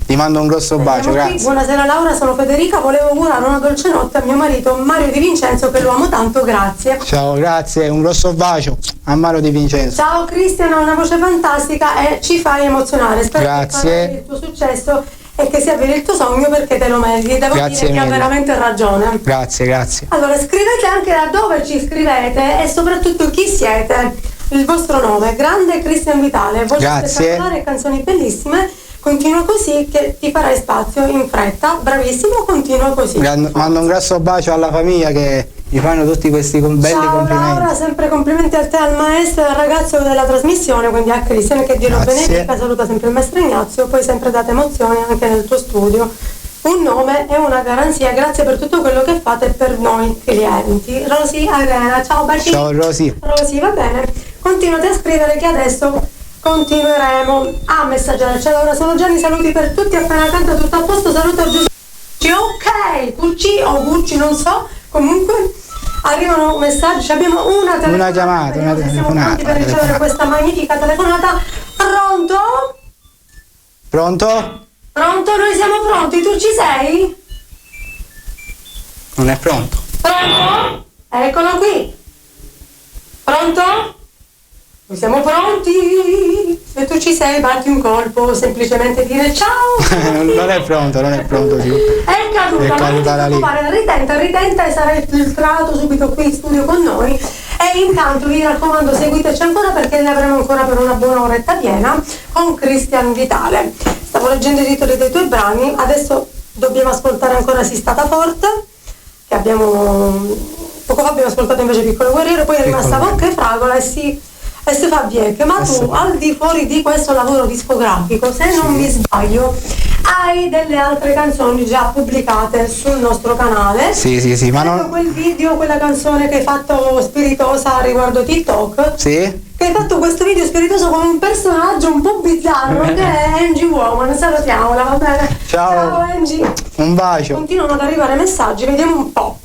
Ti mando un grosso bacio, Vediamo qui. grazie. Buonasera Laura, sono Federica, volevo augurare una dolce notte a mio marito Mario Di Vincenzo che lo amo tanto, grazie. Ciao, grazie, un grosso bacio a Mario Di Vincenzo. Ciao Cristian, hai una voce fantastica e ci fai emozionare. Spero Grazie. che farai il tuo successo e che sia vero il tuo sogno perché te lo meriti. Devo Grazie dire che ha mille. veramente ragione. Grazie, grazie. Allora, scrivete anche da dove ci scrivete e soprattutto chi siete, il vostro nome. Grande Cristian Vitale, voce Grazie. spettacolare e canzoni bellissime. Continua così che ti farai spazio in fretta. Bravissimo, continua così. Mando un grosso bacio alla famiglia che mi fanno tutti questi belli Ciao complimenti. Laura, sempre complimenti a te, al maestro e al ragazzo della trasmissione, quindi a Cristian, che Dio lo Grazie. benedica, saluta sempre il maestro Ignazio, poi sempre date emozioni anche nel tuo studio. Un nome e una garanzia, grazie per tutto quello che fate per noi clienti. Rosy Arena, ciao baci. Ciao Rosy. Rosy, va bene. Continuate a scrivere che adesso continueremo a messaggiare. Ciao Laura, sono Gianni, saluti per tutti, appena canta tutto a posto, saluto a Giuseppe. Ok, Gucci o Gucci, non so, comunque arrivano messaggi, abbiamo una telefonata. Una chiamata, vediamo una se siamo telefonata, pronti per una ricevere telefonata. questa magnifica telefonata. Pronto? Pronto? Pronto? Noi siamo pronti, tu ci sei? Non è pronto. Pronto? Eccolo qui. Pronto? Noi siamo pronti. Se tu ci sei, batti un colpo o semplicemente dire ciao. Non è pronto, non è pronto. Sì. È caduta, È ma non ti caduta la lì. preoccupare, ritenta e sarai filtrato subito qui in studio con noi. E intanto vi raccomando, seguiteci ancora perché ne avremo ancora per una buona oretta piena con Cristian Vitale. Stavo leggendo i titoli dei tuoi brani, adesso dobbiamo ascoltare ancora Si stata forte, che poco fa abbiamo ascoltato invece Piccolo Guerriero, poi è rimasta anche Fragola e si fa Vieche. Ma tu, al di fuori di questo lavoro discografico, se non mi sbaglio, hai delle altre canzoni già pubblicate sul nostro canale. Sì, ma non... quel video, quella canzone che hai fatto spiritosa riguardo TikTok. Sì? Che hai fatto questo video spiritoso con un personaggio un po' bizzarro che è Angie Woman. Salutiamola, va bene? Ciao Angie. Un bacio. Continuano ad arrivare messaggi, vediamo un po'.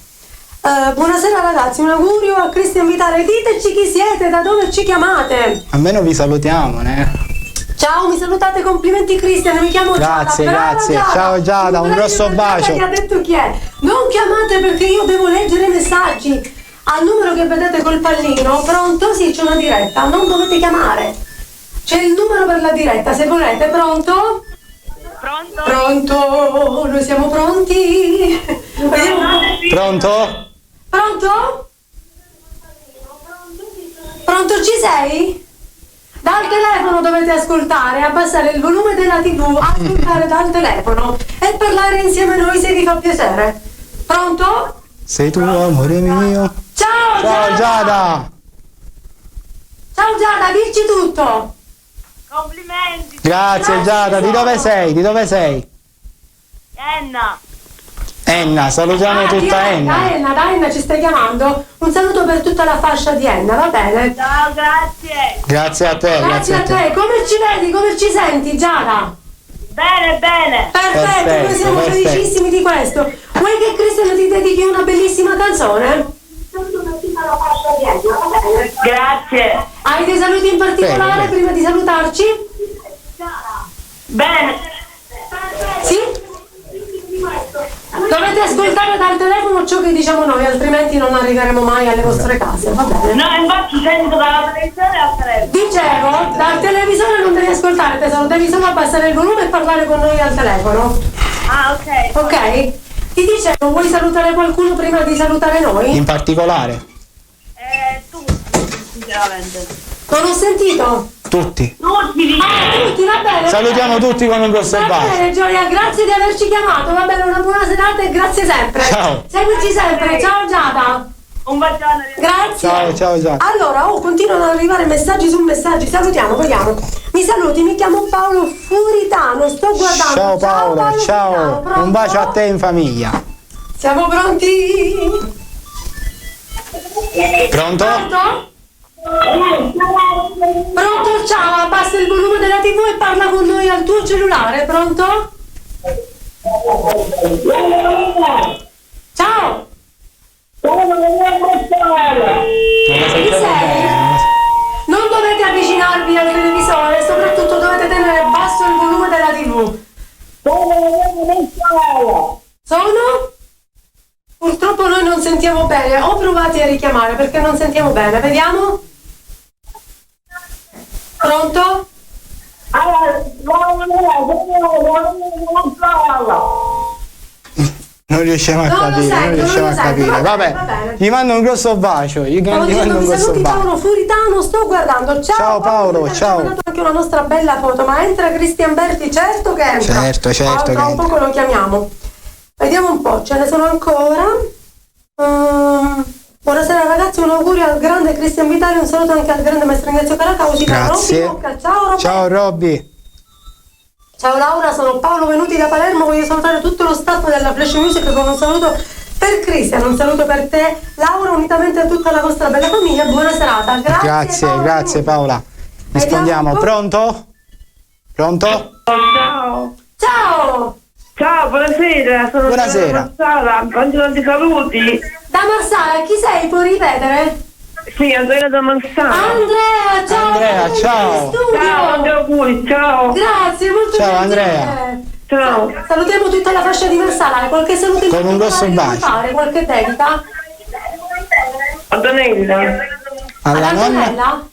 Buonasera ragazzi, un augurio a Cristian Vitale. Diteci chi siete, da dove ci chiamate. Almeno vi salutiamo, ne? Ciao, mi salutate, complimenti Cristian, mi chiamo Giada. Grazie. Ciao Giada, un grosso bacio. Chi ha detto chi è? Non chiamate perché io devo leggere i messaggi. Al numero che vedete col pallino, pronto? Sì, c'è una diretta, non dovete chiamare. C'è il numero per la diretta, se volete, pronto? Pronto? Noi siamo pronti? Pronto? Pronto? Pronto, ci sei? Dal telefono dovete ascoltare, abbassare il volume della TV, ascoltare dal telefono e parlare insieme a noi se vi fa piacere. Pronto? Sei tu, amore mio. Ciao Giada. Ciao Giada, dici tutto. Complimenti. Grazie Giada, di dove sei? Enna, salutiamo tutta Enna. Da Enna ci stai chiamando. Un saluto per tutta la fascia di Enna, va bene? Ciao, grazie. Grazie a te. Grazie a te. Come ci vedi, come ci senti Giada? Bene. Perfetto, noi siamo felicissimi di questo. Vuoi che Cristian ti dedichi una bellissima canzone? Grazie. Hai dei saluti in particolare Bene. prima di salutarci? Bene. Sì? Dovete ascoltare dal telefono ciò che diciamo noi, altrimenti non arriveremo mai alle vostre case, va bene? No, infatti sento dalla televisione al telefono. Dicevo, dal televisore non devi ascoltare tesoro, devi solo abbassare il volume e parlare con noi al telefono. Ah, ok. Ok? Ti dicevo, vuoi salutare qualcuno prima di salutare noi? In particolare? Tu, sinceramente. Non ho sentito. Tutti. Tutti. Tutti, va bene. Salutiamo tutti con un grosso Va bacio. bene Gioia, grazie di averci chiamato, va bene, una buona serata e grazie sempre. Ciao. Seguici sempre, ciao Giada. Un bacione. Grazie. Ciao Giada. Allora, continuano ad arrivare messaggi su messaggi, salutiamo, vediamo. Mi saluti, mi chiamo Paolo Furitano, sto guardando. Ciao Paolo, ciao. Pronto? Un bacio a te in famiglia. Siamo pronti? Pronto? Pronto? Pronto, ciao, abbassa il volume della TV e parla con noi al tuo cellulare, pronto? Ciao! Chi sei? Non dovete avvicinarvi al televisore, soprattutto dovete tenere basso il volume della TV. Sono? Purtroppo noi non sentiamo bene, ho provato a richiamare perché non sentiamo bene, vediamo? Pronto? Non riusciamo a No, lo capire, sento, non riusciamo non a lo sento, capire. va bene, Vabbè, gli mando un grosso bacio. Gli mando un Mi grosso saluti bacio. Paolo Furitano, sto guardando. Ciao, Paolo, Ci ciao. ha mandato anche una nostra bella foto, ma entra Cristian Berti, certo che entra. Certo che Tra un entra. poco lo chiamiamo. Vediamo un po', ce ne sono ancora. Buonasera ragazzi, un augurio al grande Cristian Vitale, un saluto anche al grande maestro Ignazio Caracausi. Grazie. Ciao Roberto. Ciao Robby. Ciao Laura, sono Paolo venuti da Palermo, voglio salutare tutto lo staff della Flash Music con un saluto per Cristian, un saluto per te Laura, unitamente a tutta la vostra bella famiglia, buona serata. Grazie Paolo. Grazie Paola. Rispondiamo, pronto? Pronto? Ciao. Ciao! Ciao, buonasera. Sono Buonasera. Marsala, mando tanti saluti. Da Marsala, chi sei? Puoi ripetere? Sì, Andrea da Marsala. Andrea, ciao! Andrea, benvenuti ciao. in studio. Ciao, Andrea auguri, ciao. Grazie, molto Ciao, gentile. Andrea. Ciao. Salutiamo tutta la fascia di Marsala, hai qualche saluto in Con un grosso particolare che vuoi bacio. fare? Qualche dedica? Antonella. Alla Ad nonna? Antonella?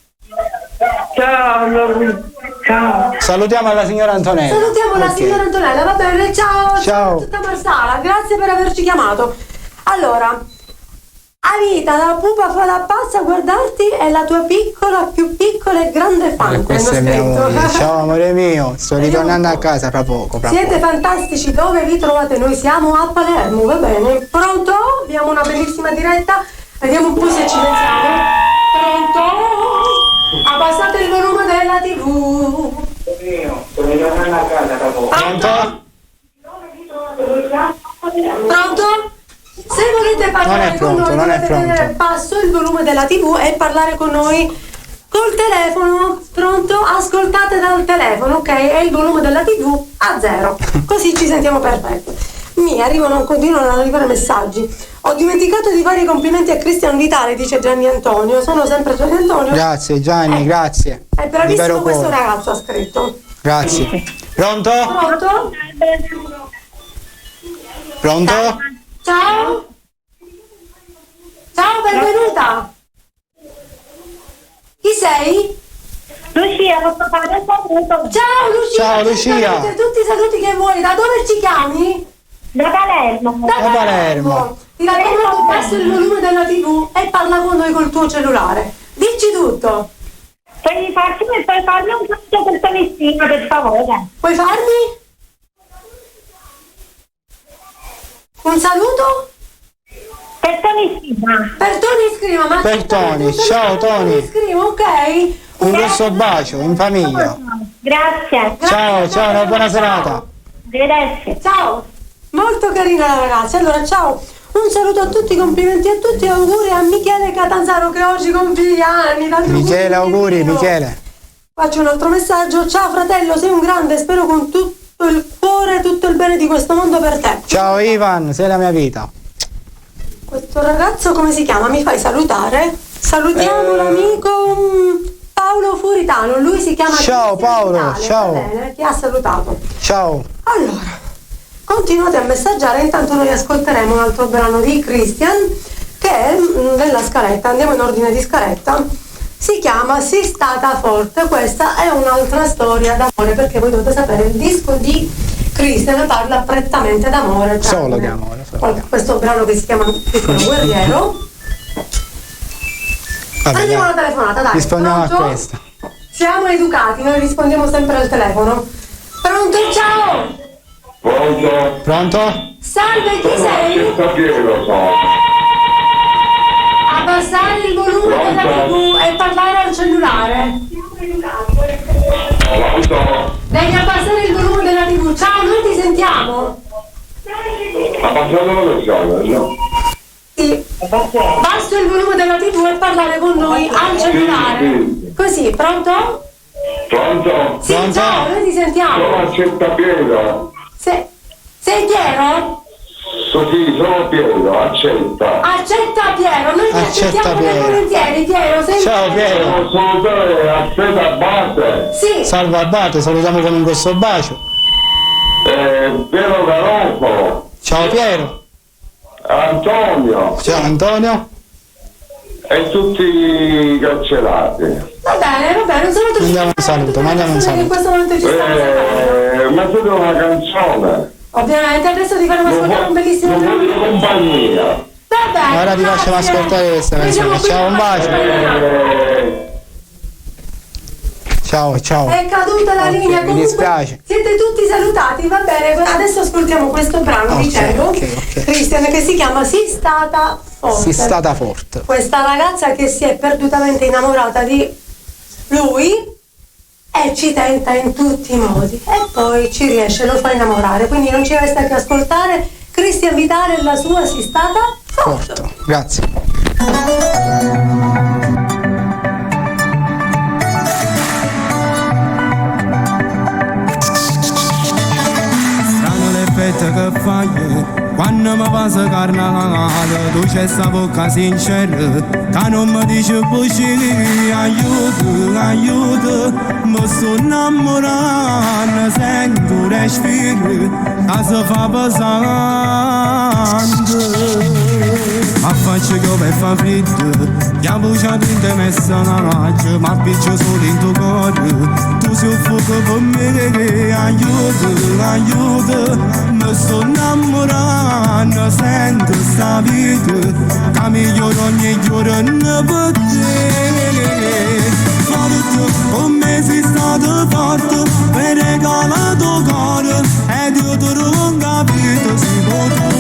Ciao. Ciao. Salutiamo la signora Antonella. Salutiamo la Ok. signora Antonella, va bene, ciao, Ciao. a tutta Marsala, grazie per averci chiamato. Allora, vita, la pupa fa la pazza a guardarti è la tua piccola, più piccola e grande fan. Questo è mio amore. Ciao amore mio, sto ritornando a casa fra poco. Siete fantastici, dove vi trovate? Noi siamo a Palermo, va bene? Pronto? Abbiamo una bellissima diretta, vediamo un po' se ci pensiamo. Pronto? Abbassate il volume della TV. Sto ritornando a casa fra poco. Pronto? Pronto? Se volete parlare con noi dovete tenere basso il volume della TV e parlare con noi col telefono. Pronto? Ascoltate dal telefono, ok? E il volume della TV a 0. Così ci sentiamo perfetto. Continuano ad arrivare messaggi. Ho dimenticato di fare i complimenti a Cristian Vitale, dice Gianni Antonio. Sono sempre Gianni Antonio. Grazie Gianni, grazie. È bravissimo questo ragazzo, ha scritto. Grazie. Pronto? Pronto? Pronto? Ciao. Ciao, benvenuta. Chi sei? Lucia, posso fare un saluto? Ciao Lucia. Ciao Lucia. Tutti i saluti che vuoi. Da dove ci chiami? Da Palermo. Da Palermo. Ti raccomando, basso il volume della TV e parla con noi col tuo cellulare. Dici tutto. Puoi farmi un saluto per Tonissima, per favore? Puoi farmi? Un saluto? Per Tonissima. Per Tony Scrima, ma Per Tony, ciao Tony. Scrima, ok? Un grosso bacio in famiglia. Grazie. Ciao, una buona serata. Arrivederci. Ciao. Molto carina la ragazza. Allora, ciao. Un saluto a tutti, complimenti a tutti e auguri a Michele Catanzaro che oggi compie gli anni. Michele, auguri Michele. Faccio un altro messaggio. Ciao fratello, sei un grande, spero con tutto il cuore, tutto il bene di questo mondo per te. Ciao Ivan, sei la mia vita. Questo ragazzo come si chiama? Mi fai salutare? Salutiamo l'amico Paolo Furitano, lui si chiama Ciao Paolo, Vitale, ciao. va bene, ti ha salutato. Ciao. Allora, continuate a messaggiare, intanto noi ascolteremo un altro brano di Christian che è nella scaletta, andiamo in ordine di scaletta, si chiama Si stata forte. Questa è un'altra storia d'amore, perché voi dovete sapere il disco di Christian parla prettamente d'amore, Solo di amore. questo brano che si chiama Piccolo Guerriero. Vabbè, Andiamo alla telefonata, dai. rispondiamo Pronto? a questa. Siamo educati, noi rispondiamo sempre al telefono. Pronto, ciao! Pronto? Pronto? Salve, chi sei? Piero sono. Abbassare il volume della TV e parlare al cellulare. Pronto? Devi abbassare il volume della TV. Ciao, noi ti sentiamo. Abbassando la versione, no? Sì. Basso il volume della TV e parlare con noi al cellulare. Sì. Così, pronto? Pronto? Sì, Pronto? ciao, noi ti sentiamo. Sono accetta Piero. Sei Piero? Sì, sono Piero, accetta. Accetta Piero, noi ti Accetta accettiamo Piero. volentieri, Piero. Sei Ciao Piero. Sono salutare accetta base. Sì. Salve Abate, salutiamo con un grosso bacio. Piero Garofalo. Ciao Piero. Antonio. Ciao Antonio. E tutti i carcerati. Va bene, un saluto. Mandiamo un saluto, mandiamo un In saluto. questo momento ci stanno ascoltando. Ma tu una canzone. Ovviamente adesso ti faremo ascoltare un bellissimo Non brano. voglio compagnia. Va bene. Ora ti facciamo grazie. ascoltare questa Vediamo canzone. qui Ciao, un la bacio. compagnia. Ciao. È caduta la Ok, linea. mi Comunque, dispiace. siete tutti salutati, va bene. Adesso ascoltiamo questo brano, Ok, dicevo, ok. Christian, che si chiama Si stata forte. Si stata forte. Questa ragazza che si è perdutamente innamorata di lui e ci tenta in tutti i modi e poi ci riesce, lo fa innamorare. Quindi non ci resta che ascoltare Christian Vitale e la sua Si stata forte. Forte. Grazie. Strano l'effetto che fai quando mi passa carnavale. Tu c'è sta bocca sincera che non mi dice bugie. Aiuto, mi sto innamorando. Sento un respiro che si fa pesante. affaccio che fa freddo, che bruciato in te messaggio, ma piccio solo in tuo cuore. Tu sei un fuoco per me, aiuto, aiuto. Mi sto innamorando, sento sta vita, che migliore ogni giorno per te. Forte, con me sei stato forte, per regalare tuo cuore, ed io te lo capito, si può tu.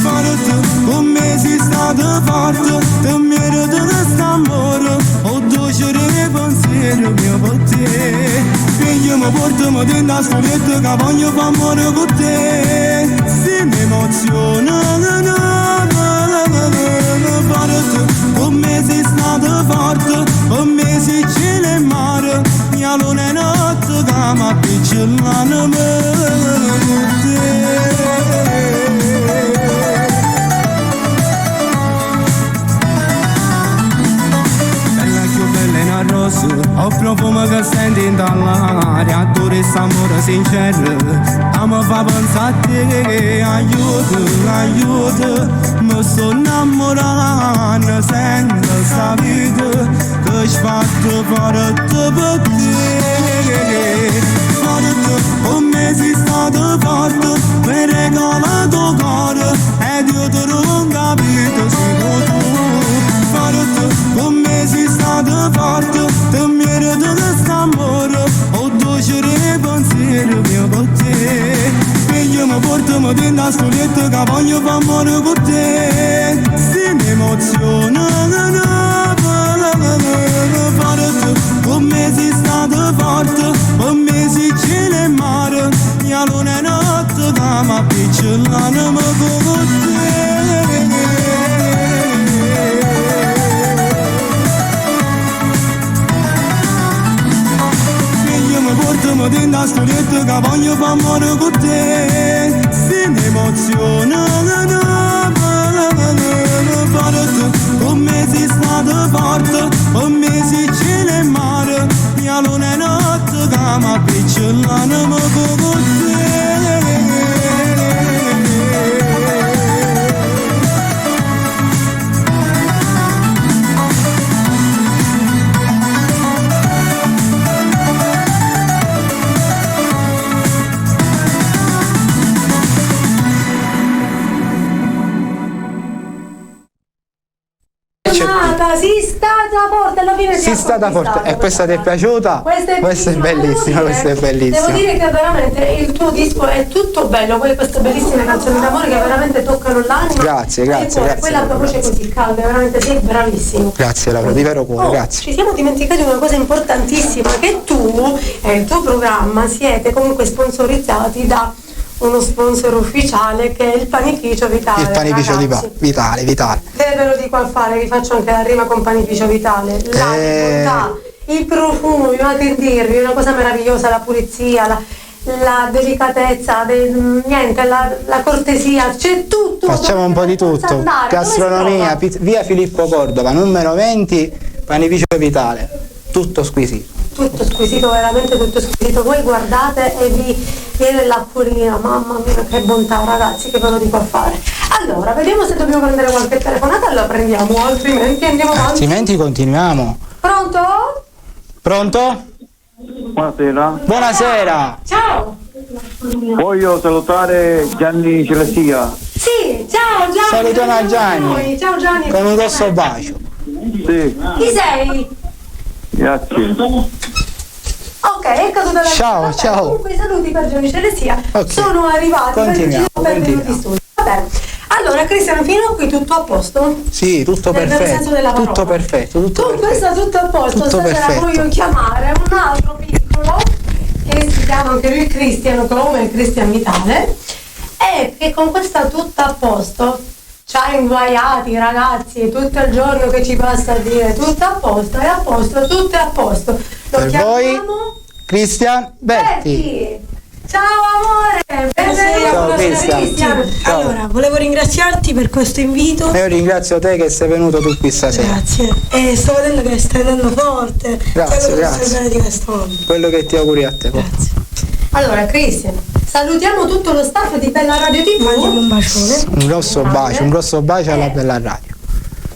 Forte, con me sei stato forte, te merito questo amore, ho dolce pensiero mio per te. Figlio mi portami dentro la storietta che voglio fare amore con te. Si mi emoziona, forte, con me sei stato forte, con me sei cielo e mare, mia luna è notte che mi appicciolano con te. Ho profumo che senti dall'aria, adoro questo amore sincero, mi fa pensare a te, aiuto, aiuto. Mi sto innamorando, sento sta vita, che ci fatto forte per te. Forte, con me sei stato forte, per regalare tuo cuore, ed io te lo capito, sei tu. Forte, con me sei stato forte, te merito questo amore, ho dolce pensiero mio per te. Figlio mi portami dentro la storietta che voglio fare amore con te. Si mi emoziona, forte, con me sei stato forte, con me sei cielo e mare, mia luna è notte che mi appicciolano con te. Portami dentro la storietta che voglio fare amore con te. Si mi emoziona, forte, con me sei stato forte, con me sei cielo e mare, mia luna è notte che mi appicciolano con te. Si stata forte, alla fine si stata forte. E questa ti è piaciuta? Questa è bellissima, questa è bellissima. Devo dire che veramente il tuo disco è tutto bello, poi queste bellissime canzoni d'amore che veramente toccano l'anima. Grazie, grazie. Poi la tua voce così calda, veramente sei bravissimo. Grazie Laura, di vero cuore, grazie. Ci siamo dimenticati una cosa importantissima, che tu e il tuo programma siete comunque sponsorizzati da uno sponsor ufficiale che è il panificio Vitale. Il panificio Vitale. Ve lo dico al fare, vi faccio anche la rima con panificio Vitale. La bontà, il profumo, vi vado a dirvi, una cosa meravigliosa, la pulizia, la delicatezza, niente, la cortesia, c'è tutto. Facciamo un po' di tutto. Gastronomia, via Filippo Cordova, numero 20, panificio Vitale. Tutto squisito. Tutto squisito, veramente tutto squisito. Voi guardate e vi viene l'acquolina, mamma mia che bontà ragazzi, che ve lo dico a fare. Allora, vediamo se dobbiamo prendere qualche telefonata, la prendiamo, altrimenti andiamo avanti. Altrimenti continuiamo. Pronto? Pronto? Buonasera. Buonasera. Ciao. Voglio salutare Gianni Celestia. Sì, ciao Gianni. Salutiamo a Gianni. Ciao Gianni. Con un grosso bacio. Sì. Chi sei? Grazie. Ok, è caduta la ciao, vabbè, ciao. Comunque i saluti per Gianni Celestia. Okay. Sono arrivati Continuiamo. benvenuti studio. Vabbè. Allora Cristiano, fino a qui tutto a posto? Sì, tutto nel perfetto. senso della parola. Tutto perfetto, tutto Con perfetto. questo tutto a posto, Tutto stasera perfetto. voglio chiamare un altro piccolo che si chiama anche lui Cristiano, come Cristian Vitale, e che con questa tutto a posto ci ha inguaiati ragazzi tutto il giorno che ci passa a dire tutto a posto, è a posto, tutto è a posto. Lo Per chiamiamo voi Cristian Berti. Ciao amore, benvenuto. Ciao Cristian. Ciao. Allora, volevo ringraziarti per questo invito. Io ringrazio te che sei venuto tu qui stasera. Grazie. E sto vedendo che stai andando forte. Grazie, Quello che grazie. stai bene di questo mondo. Quello che ti auguri a te. Grazie. Allora Cristian, salutiamo tutto lo staff di Bella Radio TV. Mandiamo un bacione. Un grosso bacio alla Bella Radio.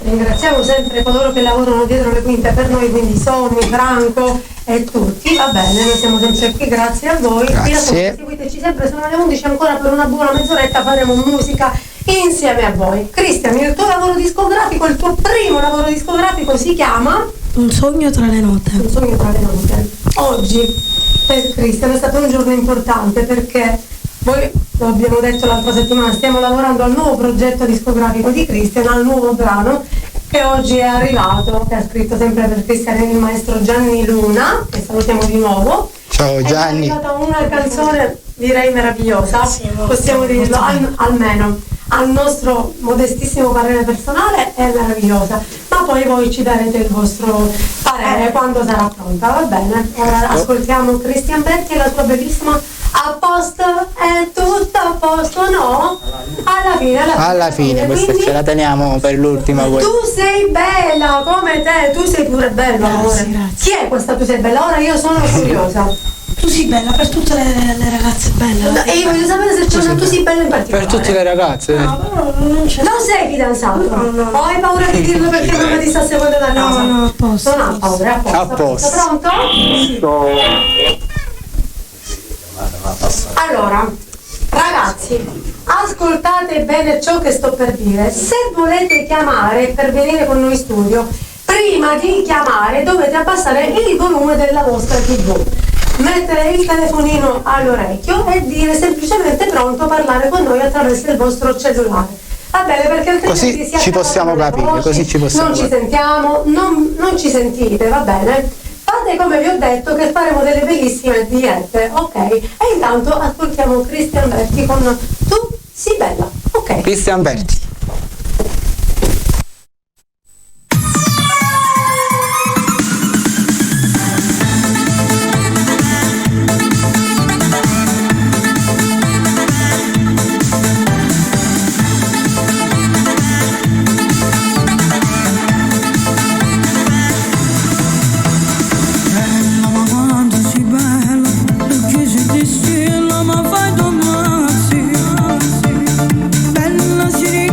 Ringraziamo sempre coloro che lavorano dietro le quinte per noi, quindi Sonny, Franco e tutti. Va bene, noi siamo sempre qui, grazie a voi. Grazie. Seguiteci sempre, sono le 11, ancora per una buona mezz'oretta faremo musica insieme a voi. Cristian, il tuo lavoro discografico, il tuo primo lavoro discografico si chiama Un sogno tra le note. Un sogno tra le note. Oggi per Cristian è stato un giorno importante perché voi, lo abbiamo detto l'altra settimana, stiamo lavorando al nuovo progetto discografico di Cristian, al nuovo brano che oggi è arrivato, che ha scritto sempre per Cristian il maestro Gianni Luna, che salutiamo di nuovo. Ciao Gianni. È arrivata una canzone direi meravigliosa, possiamo dirlo, almeno al nostro modestissimo parere personale è meravigliosa, ma poi voi ci darete il vostro parere quando sarà pronta, va bene? Ora ascoltiamo Cristian Berti e la sua bellissima A posto, è tutto a posto, no? Alla fine, questa quindi ce la teniamo per l'ultima. tu sei bella come te, tu sei pure bella, amore. Grazie. Chi è questa tu sei bella? Ora io sono curiosa. Tu sei bella per tutte le ragazze belle. E io voglio sapere se c'è una tu sei bella in particolare. Per tutte le ragazze. No, però non c'è. Non sei fidanzato? No. O hai paura di dirlo perché non ti sta seguendo da casa? No, a posto. Non ha paura, è a posto. Pronto? Allora, ragazzi, ascoltate bene ciò che sto per dire. Se volete chiamare per venire con noi in studio, prima di chiamare dovete abbassare il volume della vostra TV, mettere il telefonino all'orecchio e dire semplicemente pronto a parlare con noi attraverso il vostro cellulare. Va bene, perché altrimenti Così ci possiamo capire, così ci possiamo non ci capire. sentiamo, non ci sentite, va bene? Fate come vi ho detto che faremo delle bellissime dirette, ok? E intanto ascoltiamo Cristian Berti con Tu sei bella, ok? Cristian Berti. Bella, si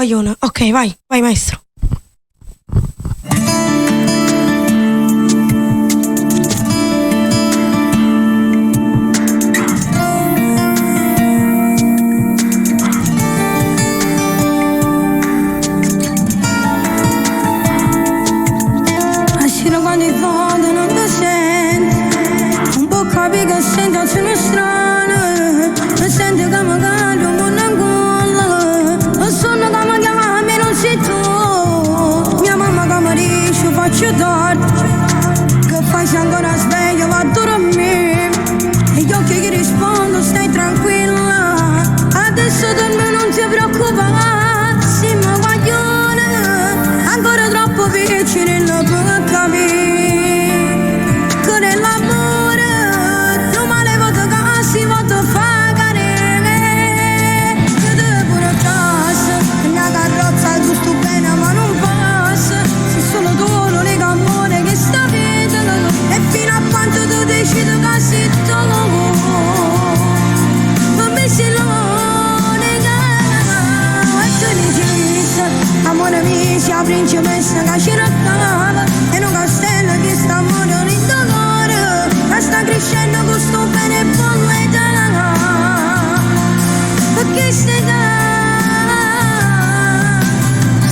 tovaglione. Ok, vai maestro. Quando in fondo non lo senti, un po' capi che sensazioni strane, mi sento che mi cado un po' in gola, lo sonno che mi chiami non sei tu, mia mamma che mi dice faccio tardi, che fai se ancora sveglio va a dormire, e gli occhi che rispondo stai tranquilla, adesso per me non ti preoccupare, sì ma guaglione, ancora troppo vicino per capire. Amore mio, sia principessa che ci raccava, e un castello che sta morendo in dolore, ma sta crescendo con sto bene bolletta, perché stai da?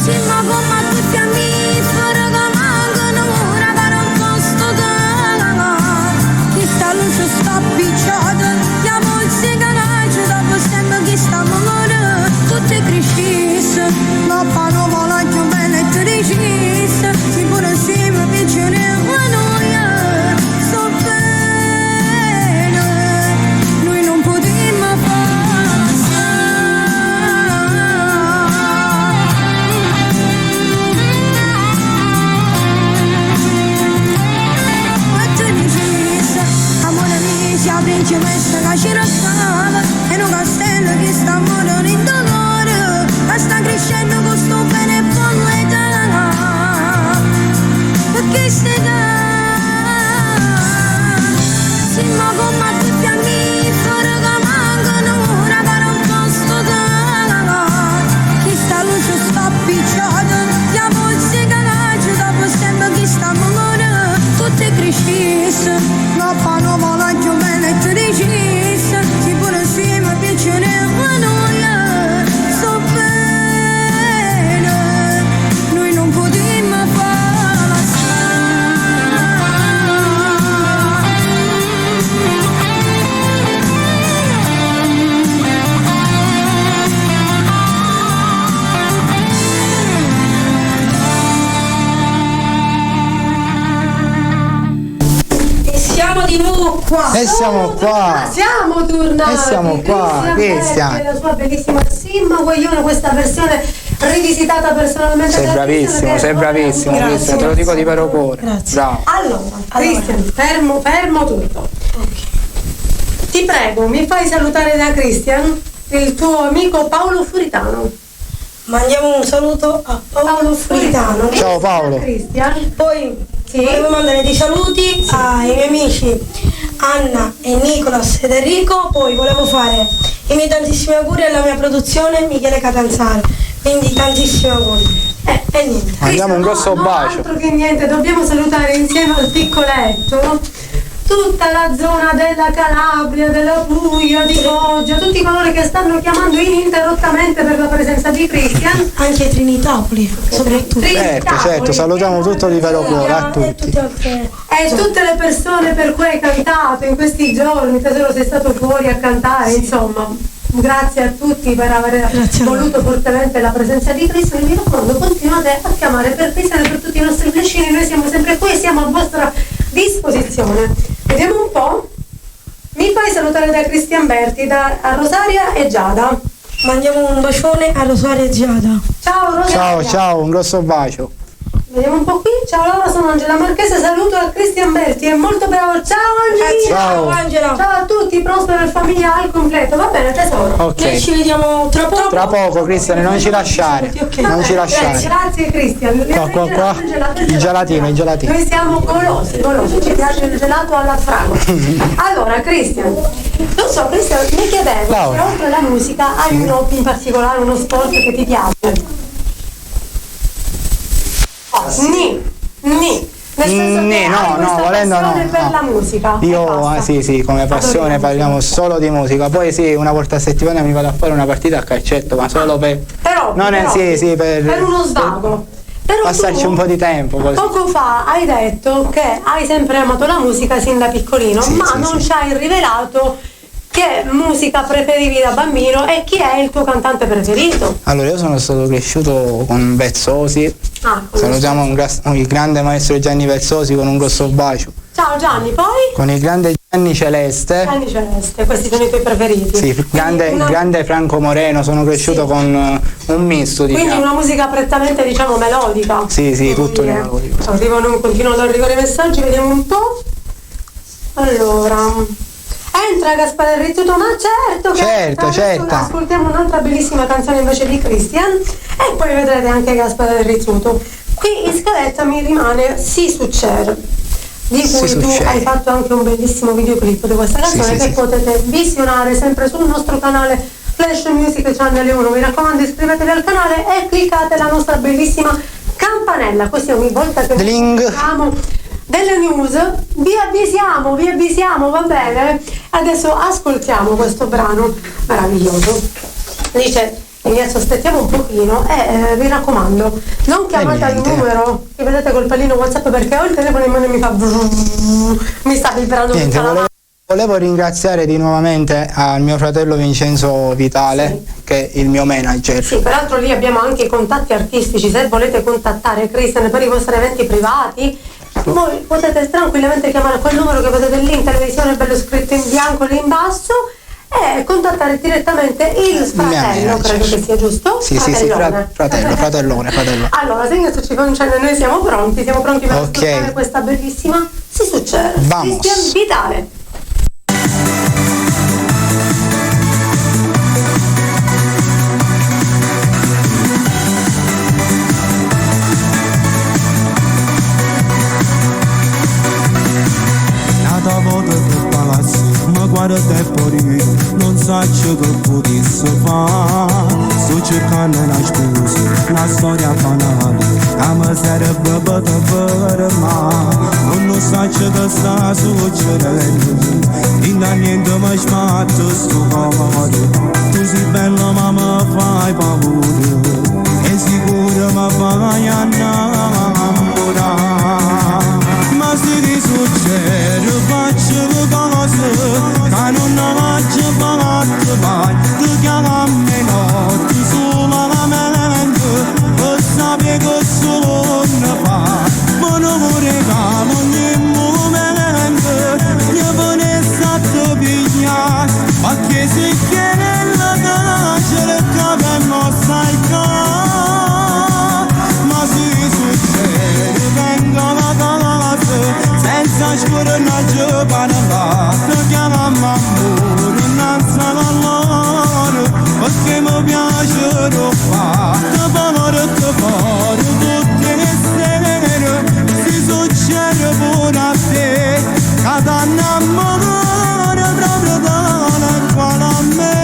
Sì, ma come a tutti a me, fuori che mancano, ora che non posso dare, chi sta luce sta appicciata, la polsi che nasce, dopo sembra che sta morendo, tutte crescisse, ma fanno si pure insieme vicini a noi, sto bene, noi non potremmo passare. E tu dici, amore mio, sia principessa che ci raccava, e un castello che sta morendo in dolore, ma sta crescendo con sto bene bolletta. Perché stai da? Sì, ma come a tutti a me, fuori che mancano, ora che non posso dare, chi sta luce sta appicciata, la polsi che nasce, dopo sembra che sta morendo, tutte crescisse, ma fanno male più bene e tu decise, si pure insieme piacere a noi, sto bene, noi non potremmo fare. Di nuovo qua. E siamo qua. Siamo tornati. E siamo qua, Cristian. La sua bellissima Simma Guaglione, questa versione rivisitata personalmente. Sei bravissimo, sei bravissimo, Grazie, Cristian, te lo dico di vero cuore. Grazie. Bravo. Allora, Cristian, fermo tutto. Ok. Ti prego, mi fai salutare da Cristian il tuo amico Paolo Furitano. Mandiamo un saluto a Paolo Furitano. Ciao Paolo. Cristian. Poi Sì. volevo mandare dei saluti ai miei amici Anna e Nicolas ed Enrico. Poi volevo fare i miei tantissimi auguri alla mia produzione Michele Catanzaro. Quindi tantissimi auguri. E niente. Mandiamo un grosso bacio. Altro che niente, dobbiamo salutare insieme al piccoletto tutta la zona della Calabria, della Puglia, di Foggia, tutti coloro che stanno chiamando ininterrottamente per la presenza di Cristian. Anche Trinitapoli, soprattutto. Certo, salutiamo tutto di vero cuore a tutti. E tutte le persone per cui hai cantato in questi giorni, tesoro, sei stato fuori a cantare, insomma. Grazie a tutti per aver voluto fortemente la presenza di Cristo. Mi raccomando, continuate a chiamare per Cristian e per tutti i nostri vicini, noi siamo sempre qui e siamo a vostra disposizione. Vediamo un po'. Mi fai salutare da Cristian Berti, da a Rosaria e Giada. Mandiamo un bacione a Rosaria e Giada. Ciao Rosaria. Ciao, un grosso bacio. Vediamo un po' qui. Ciao Laura, sono Angela Marchese, saluto a Cristian Berti, è molto bravo. Ciao Angelina. Ciao Angela. Ciao a tutti, prospero e famiglia al completo. Va bene tesoro. Ok. Noi ci vediamo tra poco. Tra poco Cristian, non ci lasciare. Non ci lasciare. Grazie Cristian. Qua. Il gelatino. Noi siamo golosi, ci piace il gelato alla fragola. Allora Cristian, non so Cristian, mi chiedevo se oltre alla musica hai un hobby in particolare, uno sport che ti piace. Nel senso che hai questa passione per la musica. Io sì, come passione parliamo solo di musica. Poi sì, una volta a settimana mi vado a fare una partita a calcetto, ma solo per per uno svago. Però passarci un po' di tempo così. Poco fa hai detto che hai sempre amato la musica sin da piccolino, non ci hai rivelato che musica preferivi da bambino e chi è il tuo cantante preferito? Allora, io sono stato cresciuto con Vezzosi. Salutiamo il grande maestro Gianni Vezzosi con un grosso bacio. Ciao Gianni, poi? Con il grande Gianni Celeste. Gianni Celeste, questi sono i tuoi preferiti. Sì, il grande Franco Moreno, sono cresciuto con un misto di. Quindi una musica prettamente, diciamo, melodica. Sì, tutto melodico. Continuano ad arrivare i messaggi, vediamo un po'. Allora, entra Gaspare Rizzuto, ma certo. Ascoltiamo un'altra bellissima canzone invece di Christian e poi vedrete anche Gaspare Rizzuto. Qui in scaletta mi rimane Si Succer, di cui tu hai fatto anche un bellissimo videoclip di questa canzone che potete visionare sempre sul nostro canale Flash Music Channel 1. Mi raccomando, iscrivetevi al canale e cliccate la nostra bellissima campanella, così ogni volta che facciamo delle news vi avvisiamo, va bene? Adesso ascoltiamo questo brano meraviglioso. Dice: mi aspettiamo un pochino e vi raccomando, non chiamate al numero che vedete col pallino WhatsApp, perché ho il telefono in mano e mi sta vibrando tutta la mano. Volevo ringraziare di nuovamente al mio fratello Vincenzo Vitale, che è il mio manager. Sì, peraltro lì abbiamo anche i contatti artistici, se volete contattare Christian per i vostri eventi privati voi potete tranquillamente chiamare quel numero che vedete lì in televisione, bello scritto in bianco lì in basso, e contattare direttamente il fratello, credo che sia giusto? Sì, fratellone. Allora, se adesso ci concede, noi siamo pronti per ascoltare questa bellissima Si Succede. Vamos. Christian Vitale. Mă guară de pori, non sa ce că potesse fare. Sto cercando una scusa, una storia banale, a miseria băbătă fără mai. Non sa ce că sta succedendo, din da niente mă sbatto sto cuore. Tu sei bella ma mi fai paura, e sicuro mi fai innamorare. Ma se ti succede faccio cose che non faccio fatte mai. Tu chiamami notte solamente per sapere che solo ne fa. Ma non mi regalo ogni momento, io venisse a te pigliare, ma che se chiede la carcere che per non stai qua. Ma se succede vengo la casa senza scornaggio parlare, chiamami amore innanzi alla loro, perché mi piace fare te fare tutte le sere. Si succede pure a te che ti innamori proprio dalla quale a me.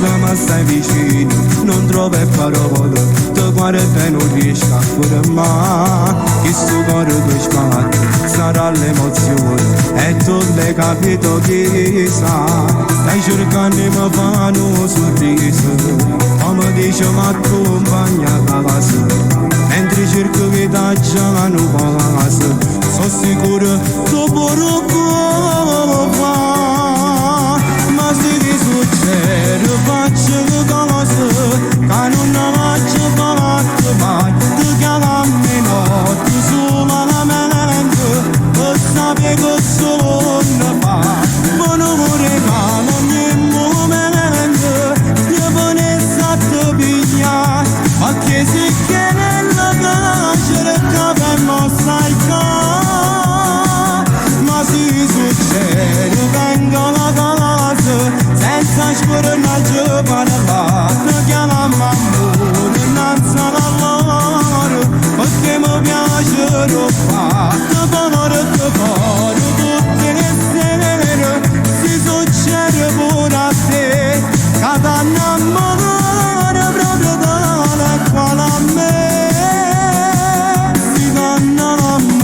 Ma stai vicino, non trovi parole, ti guardo e non riesco a fermare. Questo cuore che sbatte sarà l'emozione e tu l'hai capito chi sa. Stai cercando di mi fare un sorriso, come dice mi accompagna a casa, mentre cerco che t'acciano casa. Sono sicuro tu pure puoi fare, ma se ti succede faccio cose che non faccio fatte mai. Tu chiamami notte solamente per sapere che solo ne fa. Ma non mi regalo ogni momento, io venisse a te pigliare, ma che se chiede la carcere che per non stai qua. Ma se succede vengo la casa senza scornaggio parlare, chiamami amore innanzi alla loro, fa, tutte le sere si succede pure a te, che t'hanno amore proprio tale quale a me, si danno l'amore.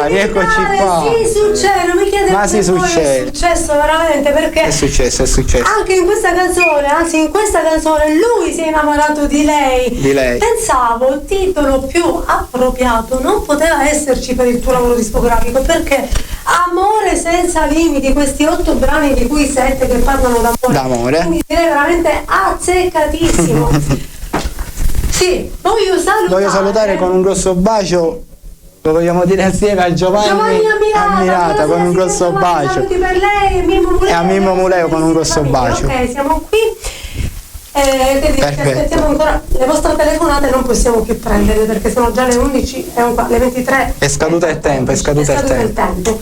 Rieccoci qua. Sì, succede, non mi chiedete Ma sì, succede. È successo veramente, perché È successo. anche in questa canzone, anzi in questa canzone lui si è innamorato di lei. Pensavo il titolo più appropriato non poteva esserci per il tuo lavoro discografico, perché Amore senza limiti, questi 8 brani di cui 7 che parlano d'amore. Quindi direi veramente azzeccatissimo. Sì, voglio salutare con un grosso bacio. Lo vogliamo dire assieme a Giovanni Ammirata con un grosso bacio. Saluti per lei e a Mimmo Muleo con un grosso bacio. Ok, siamo qui. Aspettiamo ancora. Le vostre telefonate non possiamo più prendere perché sono già le 11 e le 23. È scaduto il tempo, il tempo.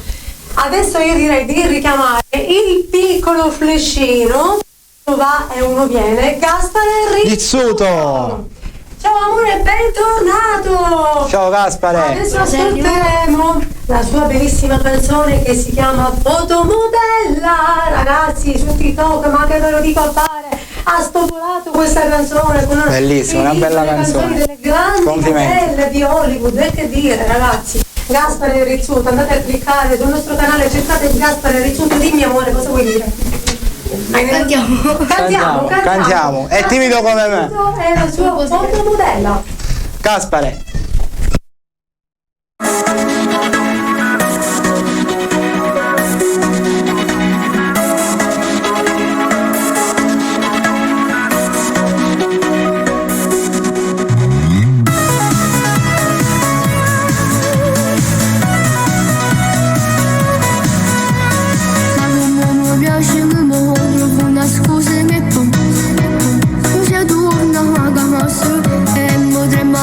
Adesso io direi di richiamare il piccolo flescino. Uno va e uno viene. Gaspare Rizzuto. Ciao amore, bentornato! Ciao Gaspare! Adesso ascolteremo la sua bellissima canzone che si chiama Fotomodella. Ragazzi, su TikTok, ma che ve lo dico a fare? Ha spopolato questa canzone con una bellissima, una bella canzone. Delle grandi modelle di Hollywood, e che dire ragazzi? Gaspare Rizzuto, andate a cliccare sul nostro canale, cercate Gaspare Rizzuto, dimmi amore, cosa vuoi dire? Cantiamo. È timido come me. È la sua fotomodella. Gaspare. Scusami, potremmo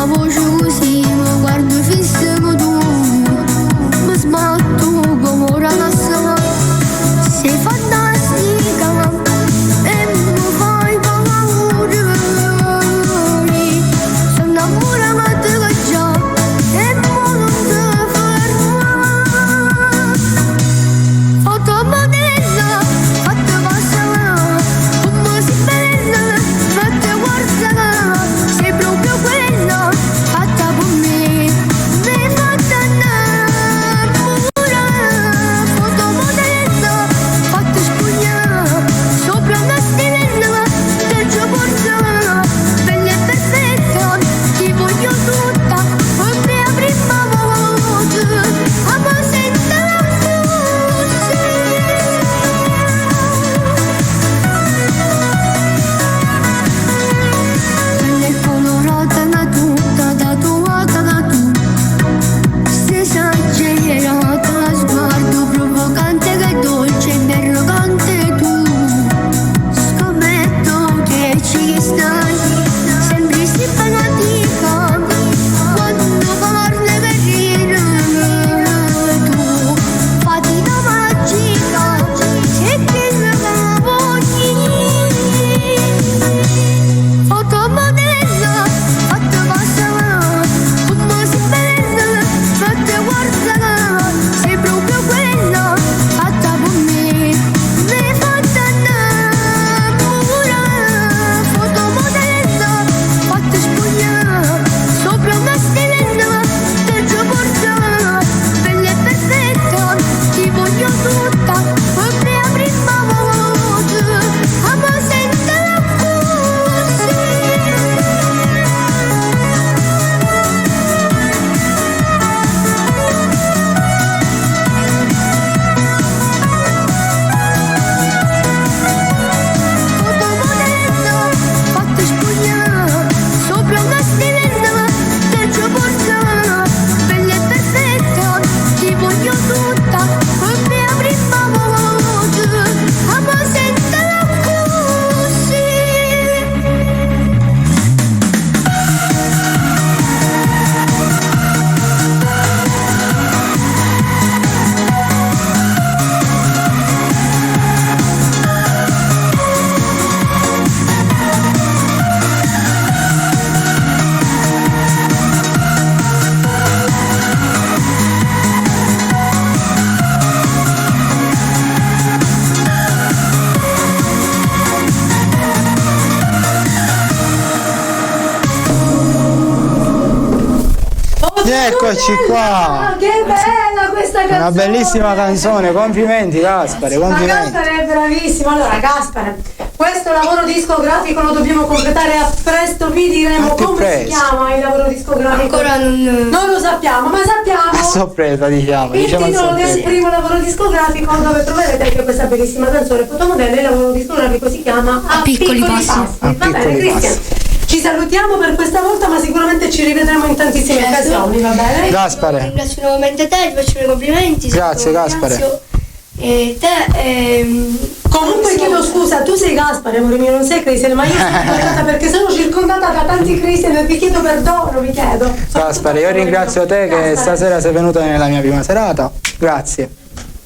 eccoci qua. Che bella questa canzone! Una bellissima canzone, complimenti Gaspare, Ma complimenti. Gaspare è bravissimo. Allora, Gaspare, questo lavoro discografico lo dobbiamo completare a presto, vi diremo A più come presto. si chiama il lavoro discografico. Ancora non lo sappiamo, ma sappiamo A sorpresa, diciamo. il Diciamo a titolo del sorpresa. primo lavoro discografico, dove troverete anche questa bellissima canzone fotomodella. Il lavoro discografico si chiama A piccoli passi. A Va bene, piccoli Cristian? Ci salutiamo per questa volta, ma sicuramente ci rivedremo in tantissime occasioni, va bene? Gaspare. Ringrazio nuovamente te, ti faccio i complimenti. Grazie, Gaspare. Ringrazio, te. Comunque chiedo scusa, tu sei Gaspare, amore mio, non sei Cristian, ma io sono circondata perché sono circondata da tanti Cristian e vi chiedo perdono, vi chiedo. Gaspare, io ringrazio te che stasera sei venuta nella mia prima serata. Grazie.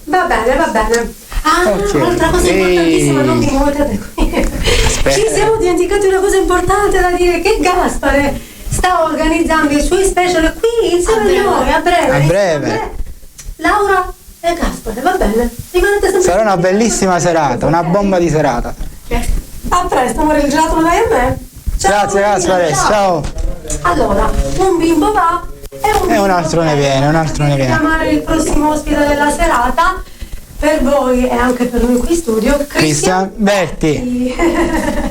Va bene, va bene. Ah, Ok. un'altra cosa importantissima, non vi muovete qui. Ci siamo dimenticati una cosa importante da dire, che Gaspare sta organizzando i suoi special qui insieme a noi, a breve. A breve. Laura e Gaspare, va bene. Rimanete sempre. Sarà una bellissima serata, una bomba di serata. A presto, amore, il gelato lo dai a me? Ciao, Grazie Gaspare, ciao. Allora, un bimbo va E un altro ne viene, un altro ne viene. chiamare il prossimo ospite della serata per voi e anche per noi qui in studio, Cristian Berti.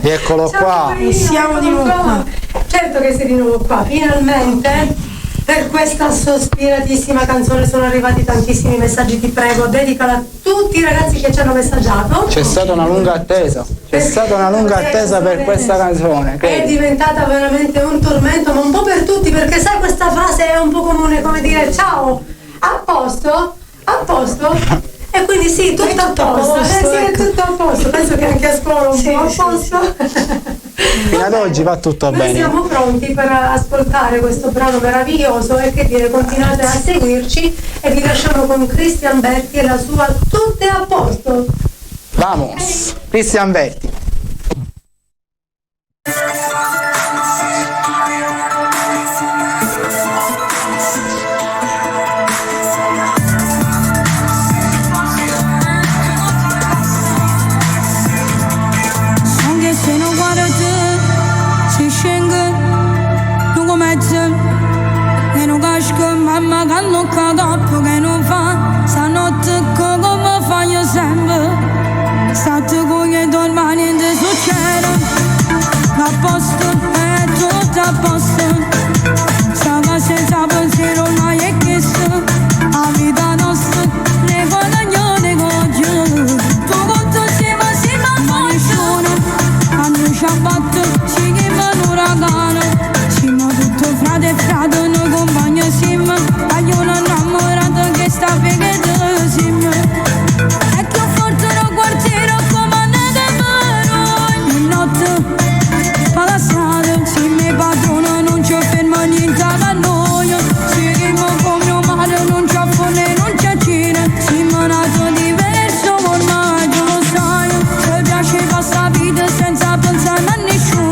Eccolo Ciao, qua. Cristian, Siamo di nuovo qua. Certo che sei di nuovo qua, finalmente. Per questa sospiratissima canzone sono arrivati tantissimi messaggi, ti prego, dedicala a tutti i ragazzi che ci hanno messaggiato. C'è stata una lunga attesa. C'è stata una lunga attesa per questa canzone. È Che diventata veramente un tormento, ma un po' per tutti, perché sai, questa frase è un po' comune, come dire ciao, a posto, a posto. E quindi sì, tutto a posto, sì, è tutto a posto. Penso che anche a scuola un po' a posto. fino ad oggi va tutto Noi bene. siamo pronti per ascoltare questo brano meraviglioso e che dire, continuate a seguirci e vi lasciamo con Cristian Berti e la sua Tutte a posto. Vamos, Cristian Berti. Anche se non guarda te, si scende, non comincia, e non casca, mamma che non capo che non fa, stanotte come fai sempre. State con i dormi, niente succede. A posto, è tutto a posto. Stava senza pensiero, mai è chiesto. La vita nostra, ne guadagno, ne goggio. Tu conto si ma nessuno. Hanno sciabatto, ci chiama un uragano. Siamo tutto frate e frate, noi compagni siamo. Voglio un innamorato che sta pegando siamo. E che forte non quartiere comandate mano. E notte alla strada, se mi padrona non ci ferma niente da noi. Seguiamo come un mare, non c'è fone, non c'è cina. Siamo nato diverso, ormai tu lo sai. Ci piace passare vita senza pensare a nessuno.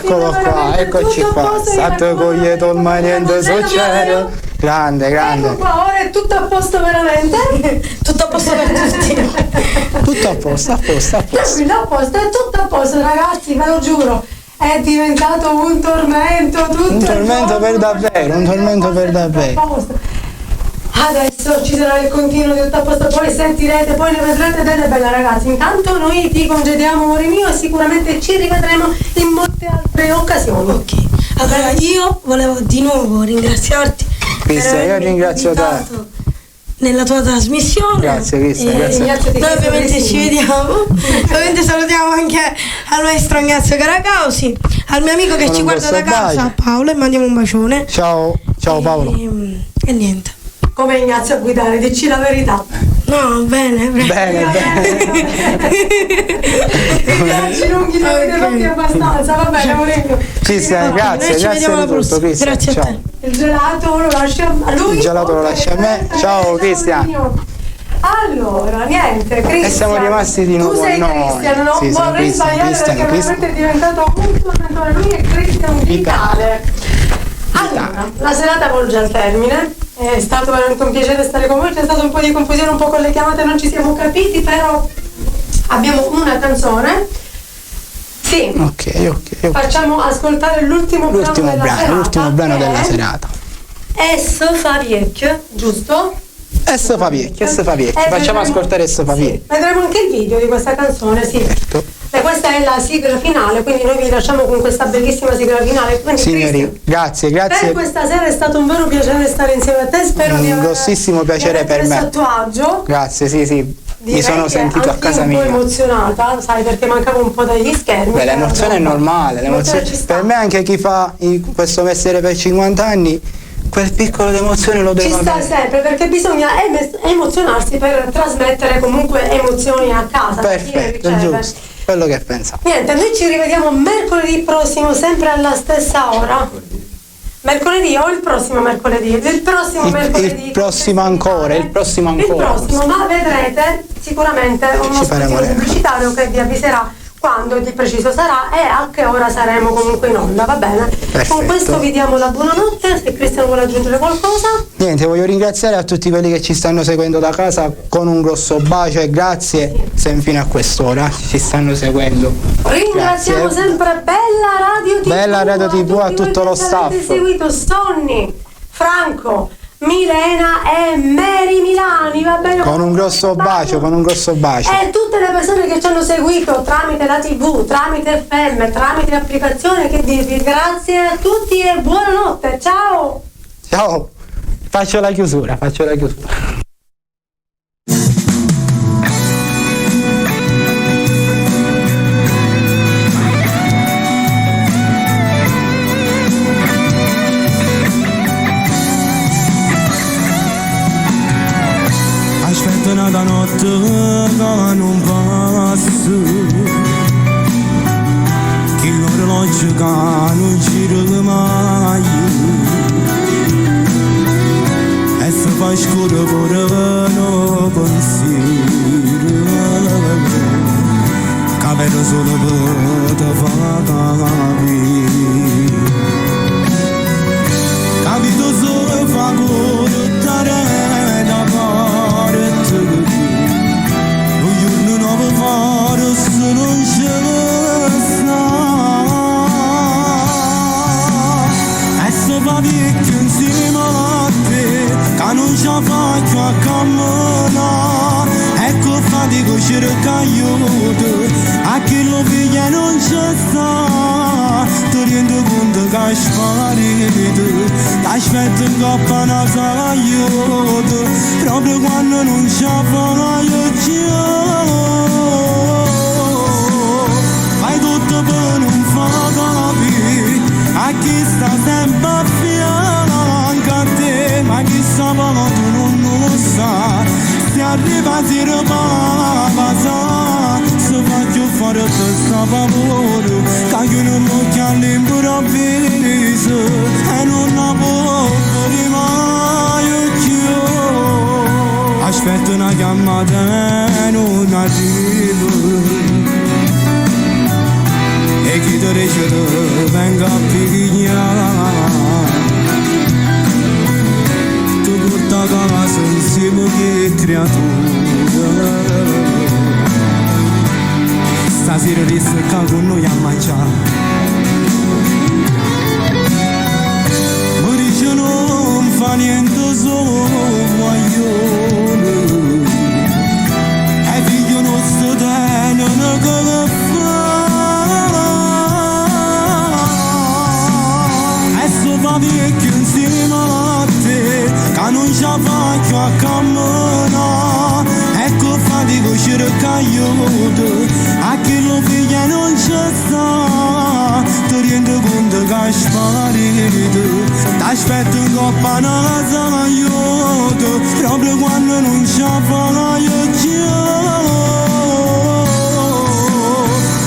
Eccolo qua, eccoci qua. State cogliete ormai niente succede. Grande. Ecco qua, ora è tutto a posto veramente. Tutto a posto per tutti. Tutto a posto. Tranquillo, a posto, è tutto a posto, ragazzi, ve lo giuro. È diventato un tormento tutto. Un tormento per davvero. Adesso ci sarà il continuo di tutto a posto, poi sentirete, poi ne vedrete delle belle, ragazzi. Intanto noi ti congediamo, amore mio, e sicuramente ci rivedremo in molte altre occasioni. Ok, allora io volevo di nuovo ringraziarti. Cristian, io ringrazio te. Nella tua trasmissione. Grazie Cristian, grazie. Noi ovviamente ci vediamo. Ovviamente salutiamo anche al maestro Ignazio Caracausi, al mio amico che ci guarda da casa, Paolo, e mandiamo un bacione. Ciao Paolo. E niente. Come Ignazio a guidare, dici la verità. No, bene. Viaggi lunghi non avete fatti abbastanza, va bene, amore mio. Cristian, grazie ci vediamo alla prossima. Cristian. Grazie a te. Il gelato lo lascia a lui. Il gelato lo lascia a me. Ciao Cristian. Allora, niente, Cristian. E siamo rimasti di nuovo tu sei noi. Cristian, non Sì, vorrei sbagliare perché veramente è diventato un tormentone. Lui è Cristian Vitale. Allora, la serata volge al termine, è stato veramente un piacere stare con voi, c'è stato un po' di confusione, un po' con le chiamate, non ci siamo capiti, però abbiamo una canzone. Sì. Ok. Facciamo ascoltare l'ultimo brano della serata. Esso fa vecchio, giusto? Esso fa vecchio. Facciamo ascoltare Esso fa vecchio. Vedremo anche il video di questa canzone, sì. Certo. E questa è la sigla finale, quindi noi vi lasciamo con questa bellissima sigla finale. Quindi, signori, grazie. Per questa sera è stato un vero piacere stare insieme a te, spero di aver grossissimo piacere per me. A tuo agio. Grazie, sì. Mi sono sentito a casa mia. Un po' emozionata, sai, perché mancavo un po' dagli schermi. Beh, l'emozione è normale, per me anche chi fa questo mestiere per 50 anni, quel piccolo d'emozione lo deve avere. Ci sta sempre, perché bisogna emozionarsi per trasmettere comunque emozioni a casa. Perfetto, giusto, quello che pensa. Niente, noi ci rivediamo mercoledì prossimo, sempre alla stessa ora. Mercoledì o il prossimo mercoledì? Il prossimo ancora. Ma vedrete sicuramente uno spazio pubblicitario che vi avviserà quando di preciso sarà e a che ora saremo comunque in onda, va bene? Perfetto. Con questo vi diamo la buonanotte, se Cristian vuole aggiungere qualcosa. Niente, voglio ringraziare a tutti quelli che ci stanno seguendo da casa con un grosso bacio e grazie se fino a quest'ora ci stanno seguendo. Ringraziamo sempre Bella Radio TV, a tutto lo staff. Avete seguito Sonny, Franco, Milena e Mary Milani, va bene? Con un grosso bacio. E tutte le persone che ci hanno seguito tramite la TV, tramite FM, tramite applicazione, che dirvi grazie a tutti e buonanotte, ciao! Ciao, faccio la chiusura. Da notte che non passa, che l'orologio che non gira mai, e se fa scuro pure non pensiero, che vedo solo per te fa capire, capito solo fa correttare da parte. Fare se non ce ne sta, e se va vecchio insieme a te, che non ce la faccio a camminare, ecco fatico cerca aiuto, a chi lo piglia non c'è sta, ti rendi conto che sparito, aspetta in coppa una aiuto, proprio quando non ce la faccio. Per non fa capire a chi sta sempre a fianco a te, ma chi sa ma tu non lo sai, se arriva si ripasa, se faccio fare questo favore, che io non lo chiamo all'improvviso e non la posso mai più, aspetto una chiamata e non arrivo. E chi te crescere venga a pigliare. Tu porta a casa insieme che creatura. Stasera resta con noi a mangiare. Mi dice non fa niente solo guaglione. E figlio nostro tengono che lo fa. E so va vecchio insieme a te, che non ci faccio a camminare. Ecco fatico cerca aiuto, a chi lo figlia non c'è sta. Ti rendi conto che hai sparito, t'aspetto in coppa una casa aiuto, proprio quando non ci fai più.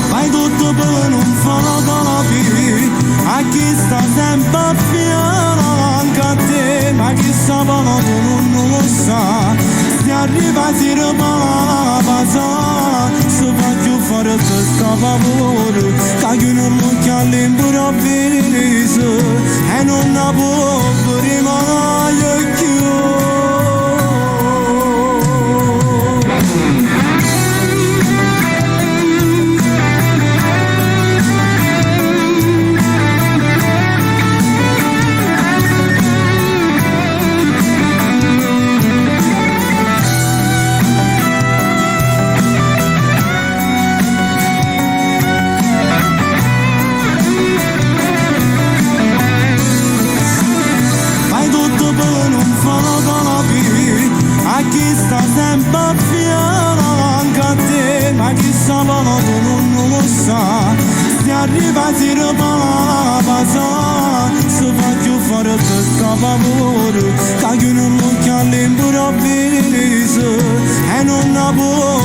Fai tutto per non farla capire, a chi sta sempre a fianco a te, ma chi sta parlando non lo sa. Se arriva a dire ma passa, se fa più fare questo favore, che non lo chiama improvviso e non la può rimanere più. A chi sta sempre a fianco a te, ma chi sta parlando non lo sa. Se arriva a dire ma passa, se fa più fare questo favore, che non lo chiama improvviso e non la può